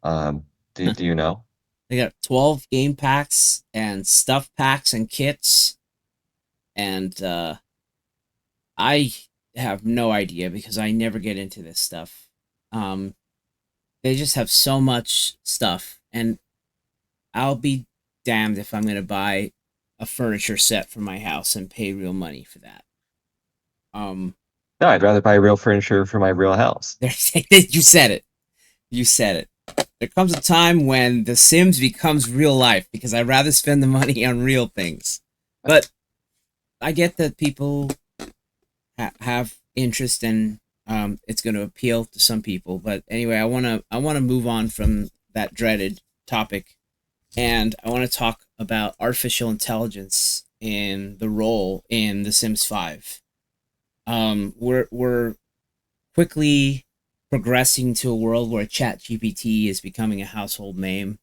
Do you know? They got 12 game packs and stuff packs and kits, and I have no idea because I never get into this stuff. Um, they just have so much stuff, and I'll be damned if I'm going to buy a furniture set for my house and pay real money for that. Um, No, I'd rather buy real furniture for my real house. you said it. You said it. There comes a time when The Sims becomes real life because I'd rather spend the money on real things. But I get that people have interest and it's going to appeal to some people. But anyway, I want to move on from that dreaded topic, and I want to talk about artificial intelligence and the role in The Sims 5. We're quickly progressing to a world where ChatGPT is becoming a household name,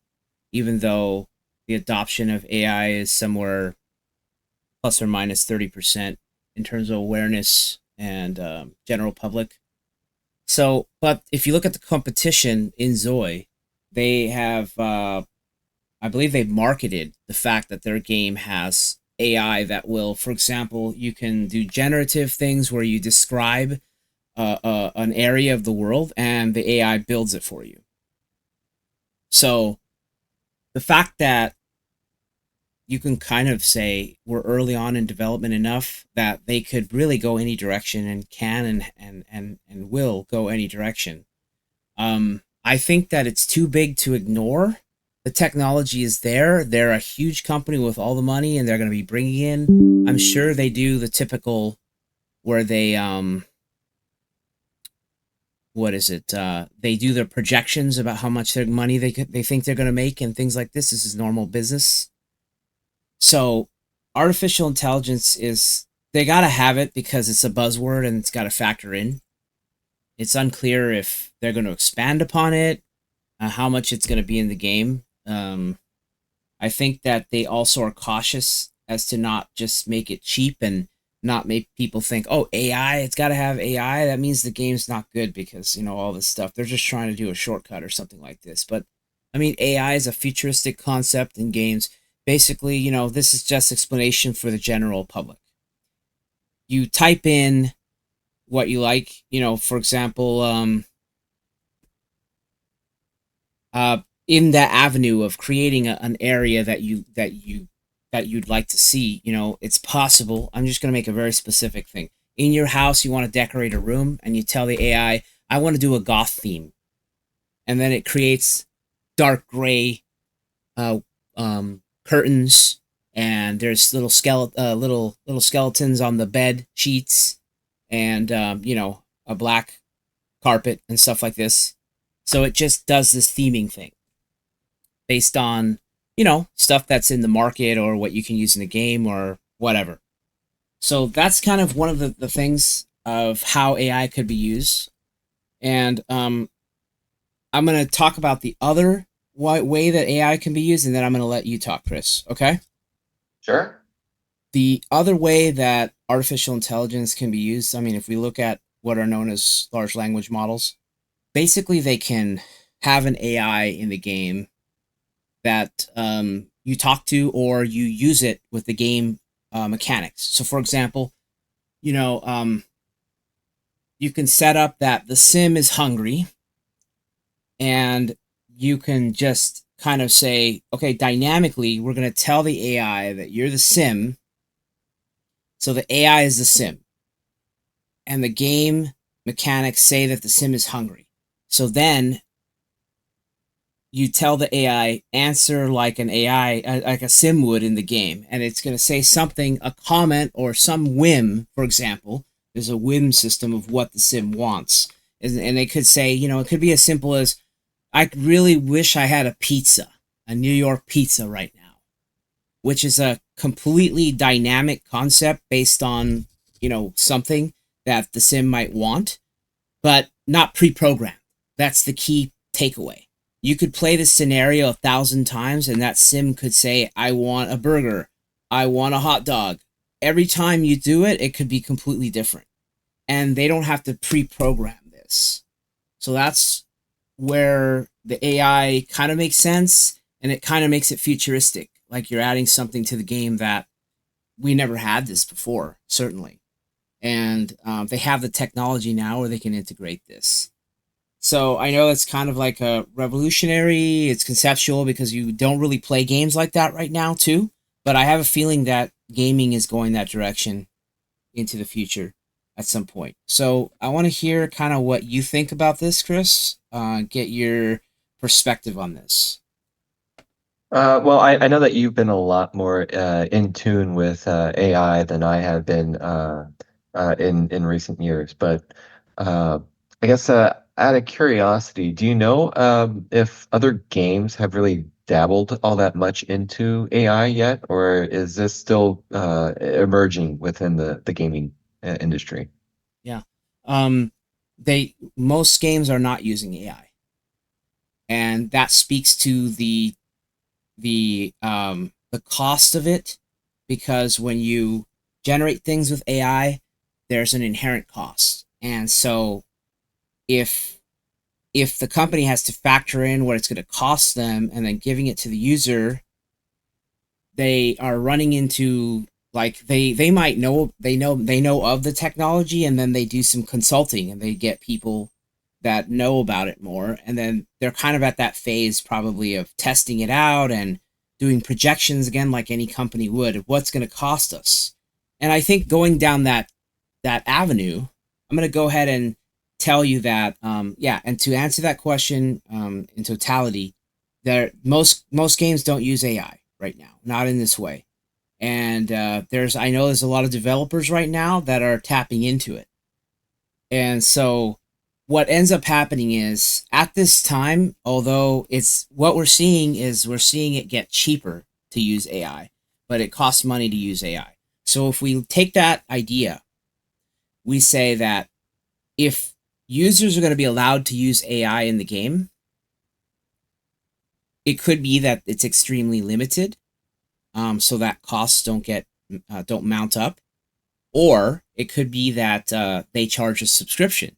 even though the adoption of AI is somewhere plus or minus 30% in terms of awareness and general public. So, but if you look at the competition in Zoe, they have, I believe they've marketed the fact that their game has AI that will, for example, you can do generative things where you describe an area of the world and the AI builds it for you. So the fact that you can kind of say we're early on in development enough that they could really go any direction and can and will go any direction. I think that it's too big to ignore. The technology is there. They're a huge company with all the money, and they're going to be bringing in. I'm sure they do the typical where they what is it? They do their projections about how much their money they think they're going to make and things like this. This is normal business. So artificial intelligence is they got to have it because it's a buzzword and it's got to factor in. It's unclear if they're going to expand upon it, how much it's going to be in the game. I think that they also are cautious as to not just make it cheap and not make people think, oh, AI, it's got to have AI. That means the game's not good because, all this stuff. They're just trying to do a shortcut or something like this. But, I mean, AI is a futuristic concept in games. Basically, this is just explanation for the general public. You type in what you like, for example, in that avenue of creating an area that you'd like to see, it's possible. I'm just going to make a very specific thing. In your house, you want to decorate a room, and you tell the AI, I want to do a goth theme. And then it creates dark gray uh, curtains, and there's little skeletons on the bed sheets, and a black carpet and stuff like this. So it just does this theming thing based on stuff that's in the market or what you can use in the game or whatever. So that's kind of one of the things of how AI could be used. And I'm going to talk about the other what way that AI can be used, and then I'm going to let you talk, Chris. Okay. Sure. The other way that artificial intelligence can be used, I mean, if we look at what are known as large language models, basically they can have an AI in the game that you talk to or you use it with the game mechanics. So, for example, you know, you can set up that the sim is hungry, and you can just kind of say, okay, dynamically, we're going to tell the AI that you're the sim. So the AI is the sim, and the game mechanics say that the sim is hungry. So then you tell the AI answer like an AI, like a sim would in the game, and it's going to say something, a comment or some whim. For example, there's a whim system of what the sim wants, and they could say, it could be as simple as, I really wish I had a pizza, a New York pizza right now, which is a completely dynamic concept based on, something that the sim might want, but not pre-programmed. That's the key takeaway. You could play this scenario 1,000 times, and that sim could say, I want a burger, I want a hot dog. Every time you do it, it could be completely different. And they don't have to pre-program this. So that's where the AI kind of makes sense, and it kind of makes it futuristic. Like you're adding something to the game that we never had this before, certainly. And they have the technology now where they can integrate this. So I know it's kind of like a revolutionary, it's conceptual because you don't really play games like that right now, too. But I have a feeling that gaming is going that direction into the future at some point. So I want to hear kind of what you think about this, Chris. Get your perspective on this. Well, I know that you've been a lot more in tune with AI than I have been in recent years. But uh, I guess out of curiosity, do you know if other games have really dabbled all that much into AI yet, or is this still emerging within the gaming industry? Yeah. They most games are not using AI, and that speaks to the cost of it, because when you generate things with AI, there's an inherent cost, and so if if the company has to factor in what it's going to cost them and then giving it to the user, they are running into, like, they might know, they know of the technology, and then they do some consulting and they get people that know about it more, and then they're kind of at that phase probably of testing it out and doing projections again, like any company would, of what's going to cost us. And I think going down that avenue, I'm going to go ahead and tell you that, yeah, and to answer that question, in totality, there most games don't use AI right now, not in this way. And I know there's a lot of developers right now that are tapping into it. And so what ends up happening is, at this time, although it's what we're seeing it get cheaper to use AI, but it costs money to use AI. So if we take that idea, we say that if users are going to be allowed to use AI in the game, it could be that it's extremely limited, so that costs don't mount up, or it could be that they charge a subscription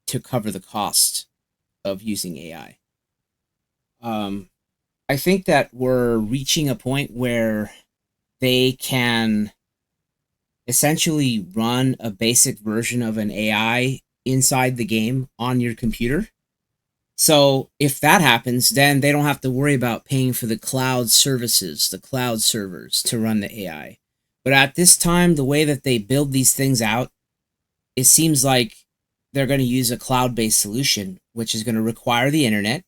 to cover the cost of using AI. I think that we're reaching a point where they can essentially run a basic version of an AI inside the game on your computer. So if that happens, then they don't have to worry about paying for the cloud services, the cloud servers to run the AI. But at this time, the way that they build these things out, it seems like they're going to use a cloud-based solution, which is going to require the internet.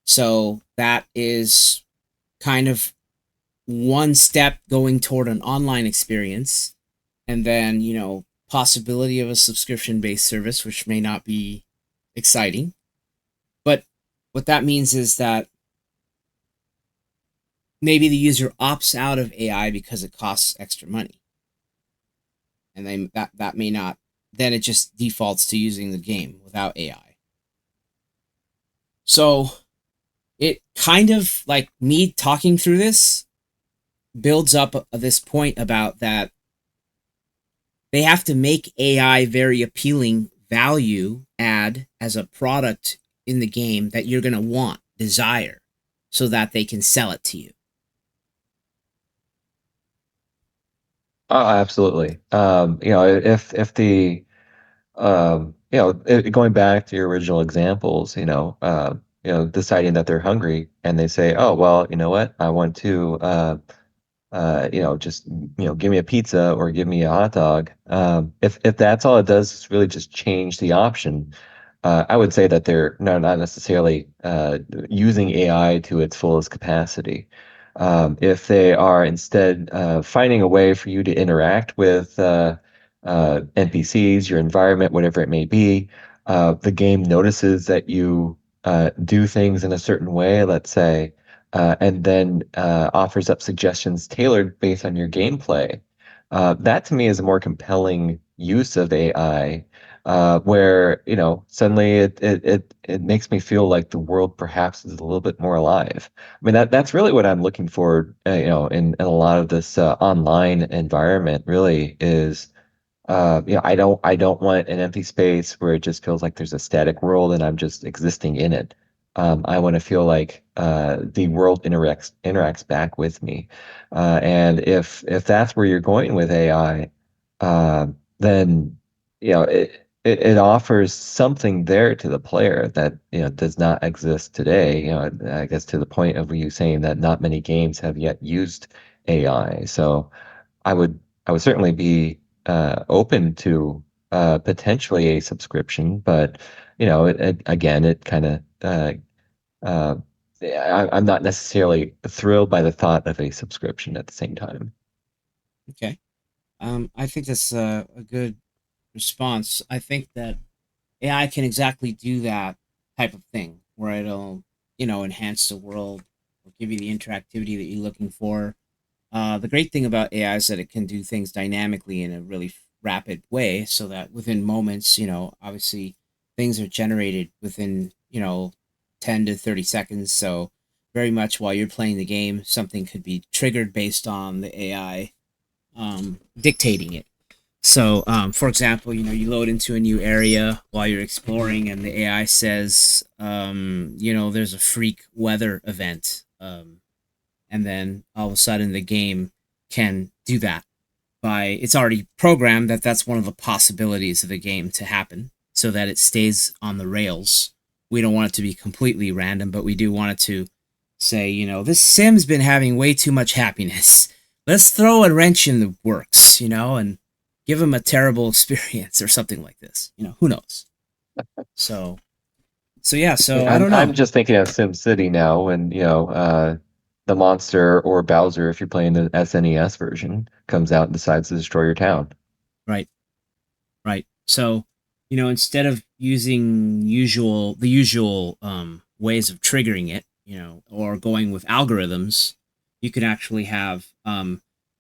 So that is kind of one step going toward an online experience, and then, possibility of a subscription-based service, which may not be exciting. But what that means is that maybe the user opts out of AI because it costs extra money, and that may not. Then it just defaults to using the game without AI. So it kind of like me talking through this builds up this point about that they have to make AI very appealing value add as a product in the game that you're going to want, desire, so that they can sell it to you. Oh, absolutely. If the going back to your original examples, deciding that they're hungry and they say, oh, well, you know what? I want to just give me a pizza or give me a hot dog. If that's all it does, is really just change the option. I would say that they're not necessarily using AI to its fullest capacity. If they are instead finding a way for you to interact with NPCs, your environment, whatever it may be, the game notices that you do things in a certain way, let's say, and then offers up suggestions tailored based on your gameplay. That to me is a more compelling use of AI, where suddenly it makes me feel like the world perhaps is a little bit more alive. I mean that's really what I'm looking for, in a lot of this online environment. Really is I don't want an empty space where it just feels like there's a static world and I'm just existing in it. I want to feel like the world interacts back with me. And if that's where you're going with AI, then it offers something there to the player that does not exist today. I guess to the point of you saying that not many games have yet used AI. So I would I would certainly be open to potentially a subscription, but again, it kind of uh, I'm not necessarily thrilled by the thought of a subscription at the same time. Okay. I think that's a good response. I think that AI can exactly do that type of thing where it'll, enhance the world or give you the interactivity that you're looking for. The great thing about AI is that it can do things dynamically in a really rapid way so that within moments, obviously things are generated within, 10 to 30 seconds. So very much while you're playing the game, something could be triggered based on the AI dictating it. So, for example, you load into a new area while you're exploring, and the AI says, there's a freak weather event. And then all of a sudden the game can do that it's already programmed that that's one of the possibilities of the game to happen so that it stays on the rails. We don't want it to be completely random, but we do want it to say, this sim's been having way too much happiness. Let's throw a wrench in the works, and give him a terrible experience or something like this. Who knows? So, so I I'm don't I'm know. just thinking of Sim City now, when the monster or Bowser, if you're playing the SNES version, comes out and decides to destroy your town. Right. Right. So, instead of using the usual ways of triggering it, or going with algorithms, you can actually have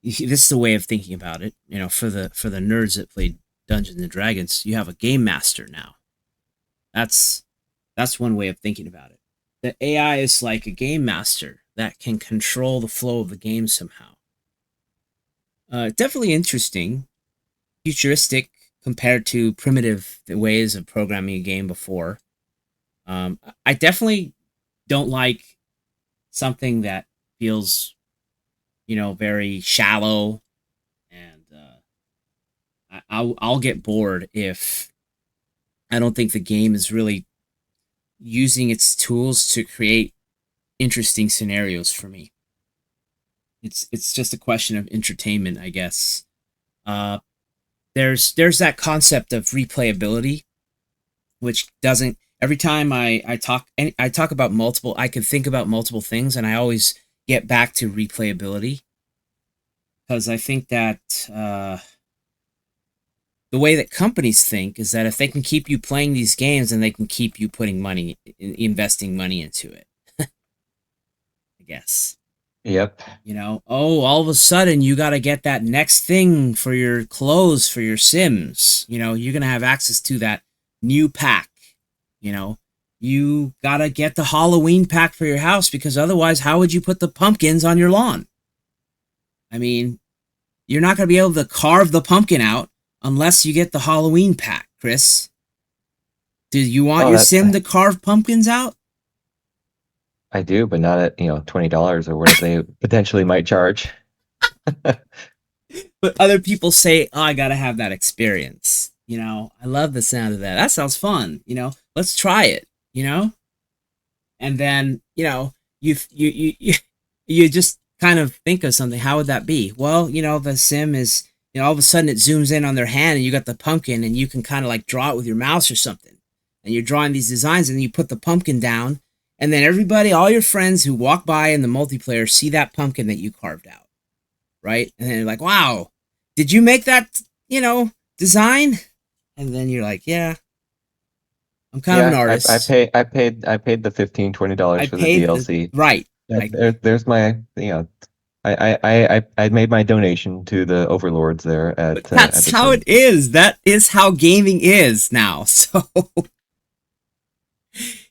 this is the way of thinking about it. For the nerds that played Dungeons and Dragons, you have a game master now. That's that's one way of thinking about it. The AI is like a game master that can control the flow of the game somehow. Definitely interesting, futuristic compared to primitive ways of programming a game before. I definitely don't like something that feels, very shallow, and I'll get bored if I don't think the game is really using its tools to create interesting scenarios for me. It's just a question of entertainment, I guess. Uh, there's that concept of replayability, which doesn't every time I talk about multiple I can think about multiple things, and I always get back to replayability because I think that the way that companies think is that if they can keep you playing these games, then they can keep you putting money investing money into it. I guess. Yep. Oh, all of a sudden you got to get that next thing for your clothes for your Sims. You're going to have access to that new pack, you know you gotta get the Halloween pack for your house because otherwise, how would you put the pumpkins on your lawn? I mean, you're not gonna be able to carve the pumpkin out unless you get the Halloween pack, Chris. Do you want Oh, your that sim to carve pumpkins out? I do, but not at, $20 or whatever they potentially might charge. But other people say, "Oh, I gotta have that experience." I love the sound of that. That sounds fun. Let's try it. And then you just kind of think of something. How would that be? Well, the sim is all of a sudden it zooms in on their hand and you got the pumpkin and you can kind of like draw it with your mouse or something. And you're drawing these designs and then you put the pumpkin down and then everybody, all your friends who walk by in the multiplayer see that pumpkin that you carved out, right? And then you're like, "Wow, did you make that, design?" And then you're like, "Yeah, I'm kind of an Yeah, artist. I paid the $15-20 I for the paid the DLC. right. I There's my, I made my donation to the overlords there But at that's the how it Sims. is. That is how gaming is now. So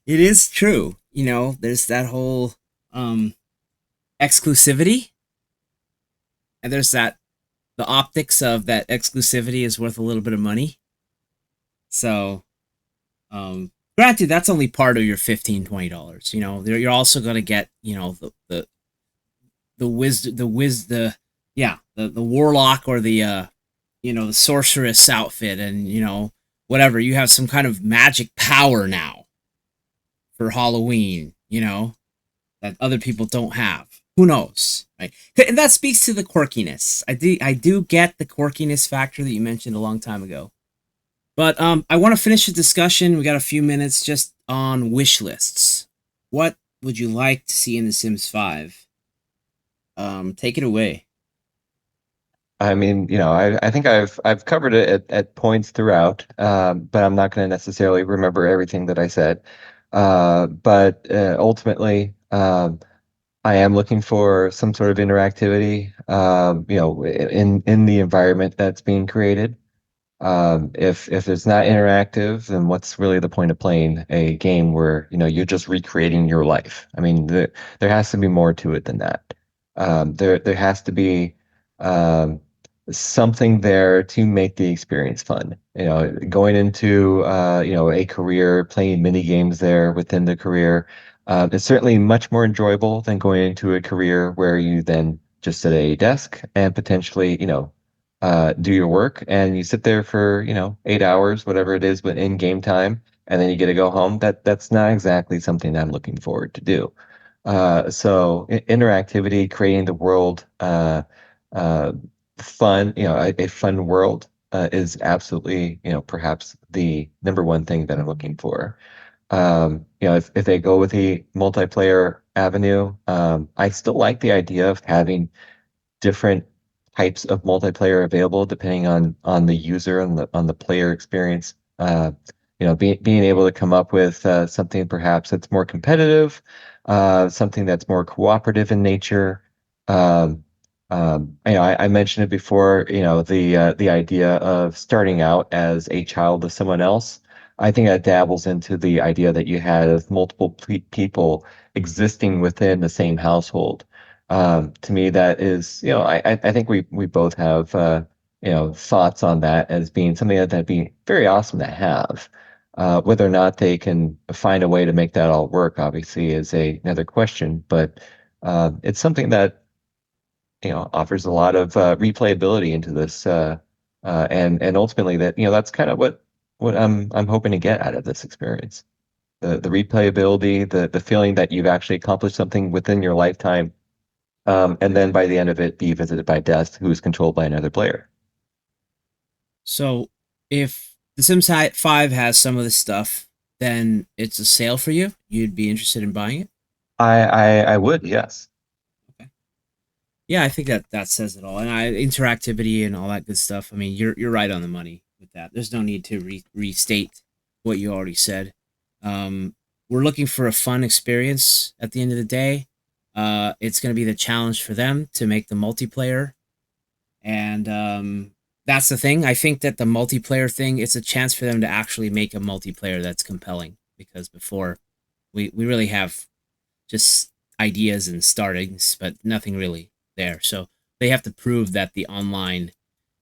it is true. There's that whole um exclusivity, and there's that the optics of that exclusivity is worth a little bit of money. So granted, that's only part of your $15-20. You're also gonna get, the wisdom the yeah, the warlock or the sorceress outfit and whatever. You have some kind of magic power now for Halloween, that other people don't have. Who knows, right? And that speaks to the quirkiness. I do get the quirkiness factor that you mentioned a long time ago. But I want to finish the discussion. We got a few minutes just on wish lists. What would you like to see in The Sims 5? Take it away. I mean, I think I've covered it at points throughout, but I'm not going to necessarily remember everything that I said. But ultimately, I am looking for some sort of interactivity, in the environment that's being created. If it's not interactive, then what's really the point of playing a game where, you're just recreating your life? I mean, there has to be more to it than that. There has to be um, something there to make the experience fun. Going into a career, playing mini games there within the career, it's certainly much more enjoyable than going into a career where you then just sit at a desk and potentially, do your work and you sit there for 8 hours, whatever it is, but in game time, and then you get to go home. That's not exactly something I'm looking forward to do. So interactivity, creating the world uh, fun, a fun world is absolutely, perhaps the number one thing that I'm looking for. If they go with the multiplayer avenue, I still like the idea of having different types of multiplayer available depending on the user and on the player experience. Being able to come up with something perhaps that's more competitive, something that's more cooperative in nature. Um, I mentioned it before. The idea of starting out as a child of someone else. I think that dabbles into the idea that you have multiple people existing within the same household. To me, that is, I think we both have, thoughts on that as being something that'd be very awesome to have. Whether or not they can find a way to make that all work, obviously, is another question. But it's something that, offers a lot of replayability into this, and ultimately that, that's kind of what I'm hoping to get out of this experience. The replayability, the feeling that you've actually accomplished something within your lifetime, and then by the end of it, be visited by death, who is controlled by another player. So if The Sims 5 has some of this stuff, then it's a sale for you. You'd be interested in buying it. I would, yes. Okay. Yeah, I think that says it all. And interactivity and all that good stuff. I mean, you're right on the money with that. There's no need to restate what you already said. We're looking for a fun experience at the end of the day. It's going to be the challenge for them to make the multiplayer, and that's the thing. I think that the multiplayer thing, it's a chance for them to actually make a multiplayer that's compelling because before We really have just ideas and startings, but nothing really there. So they have to prove that the online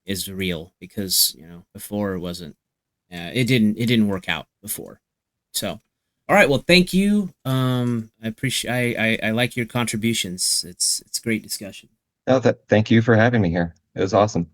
is real because before it wasn't. It didn't work out before. So, all right. Well, thank you. I appreciate. I like your contributions. It's great discussion. No, thank you for having me here. It was awesome.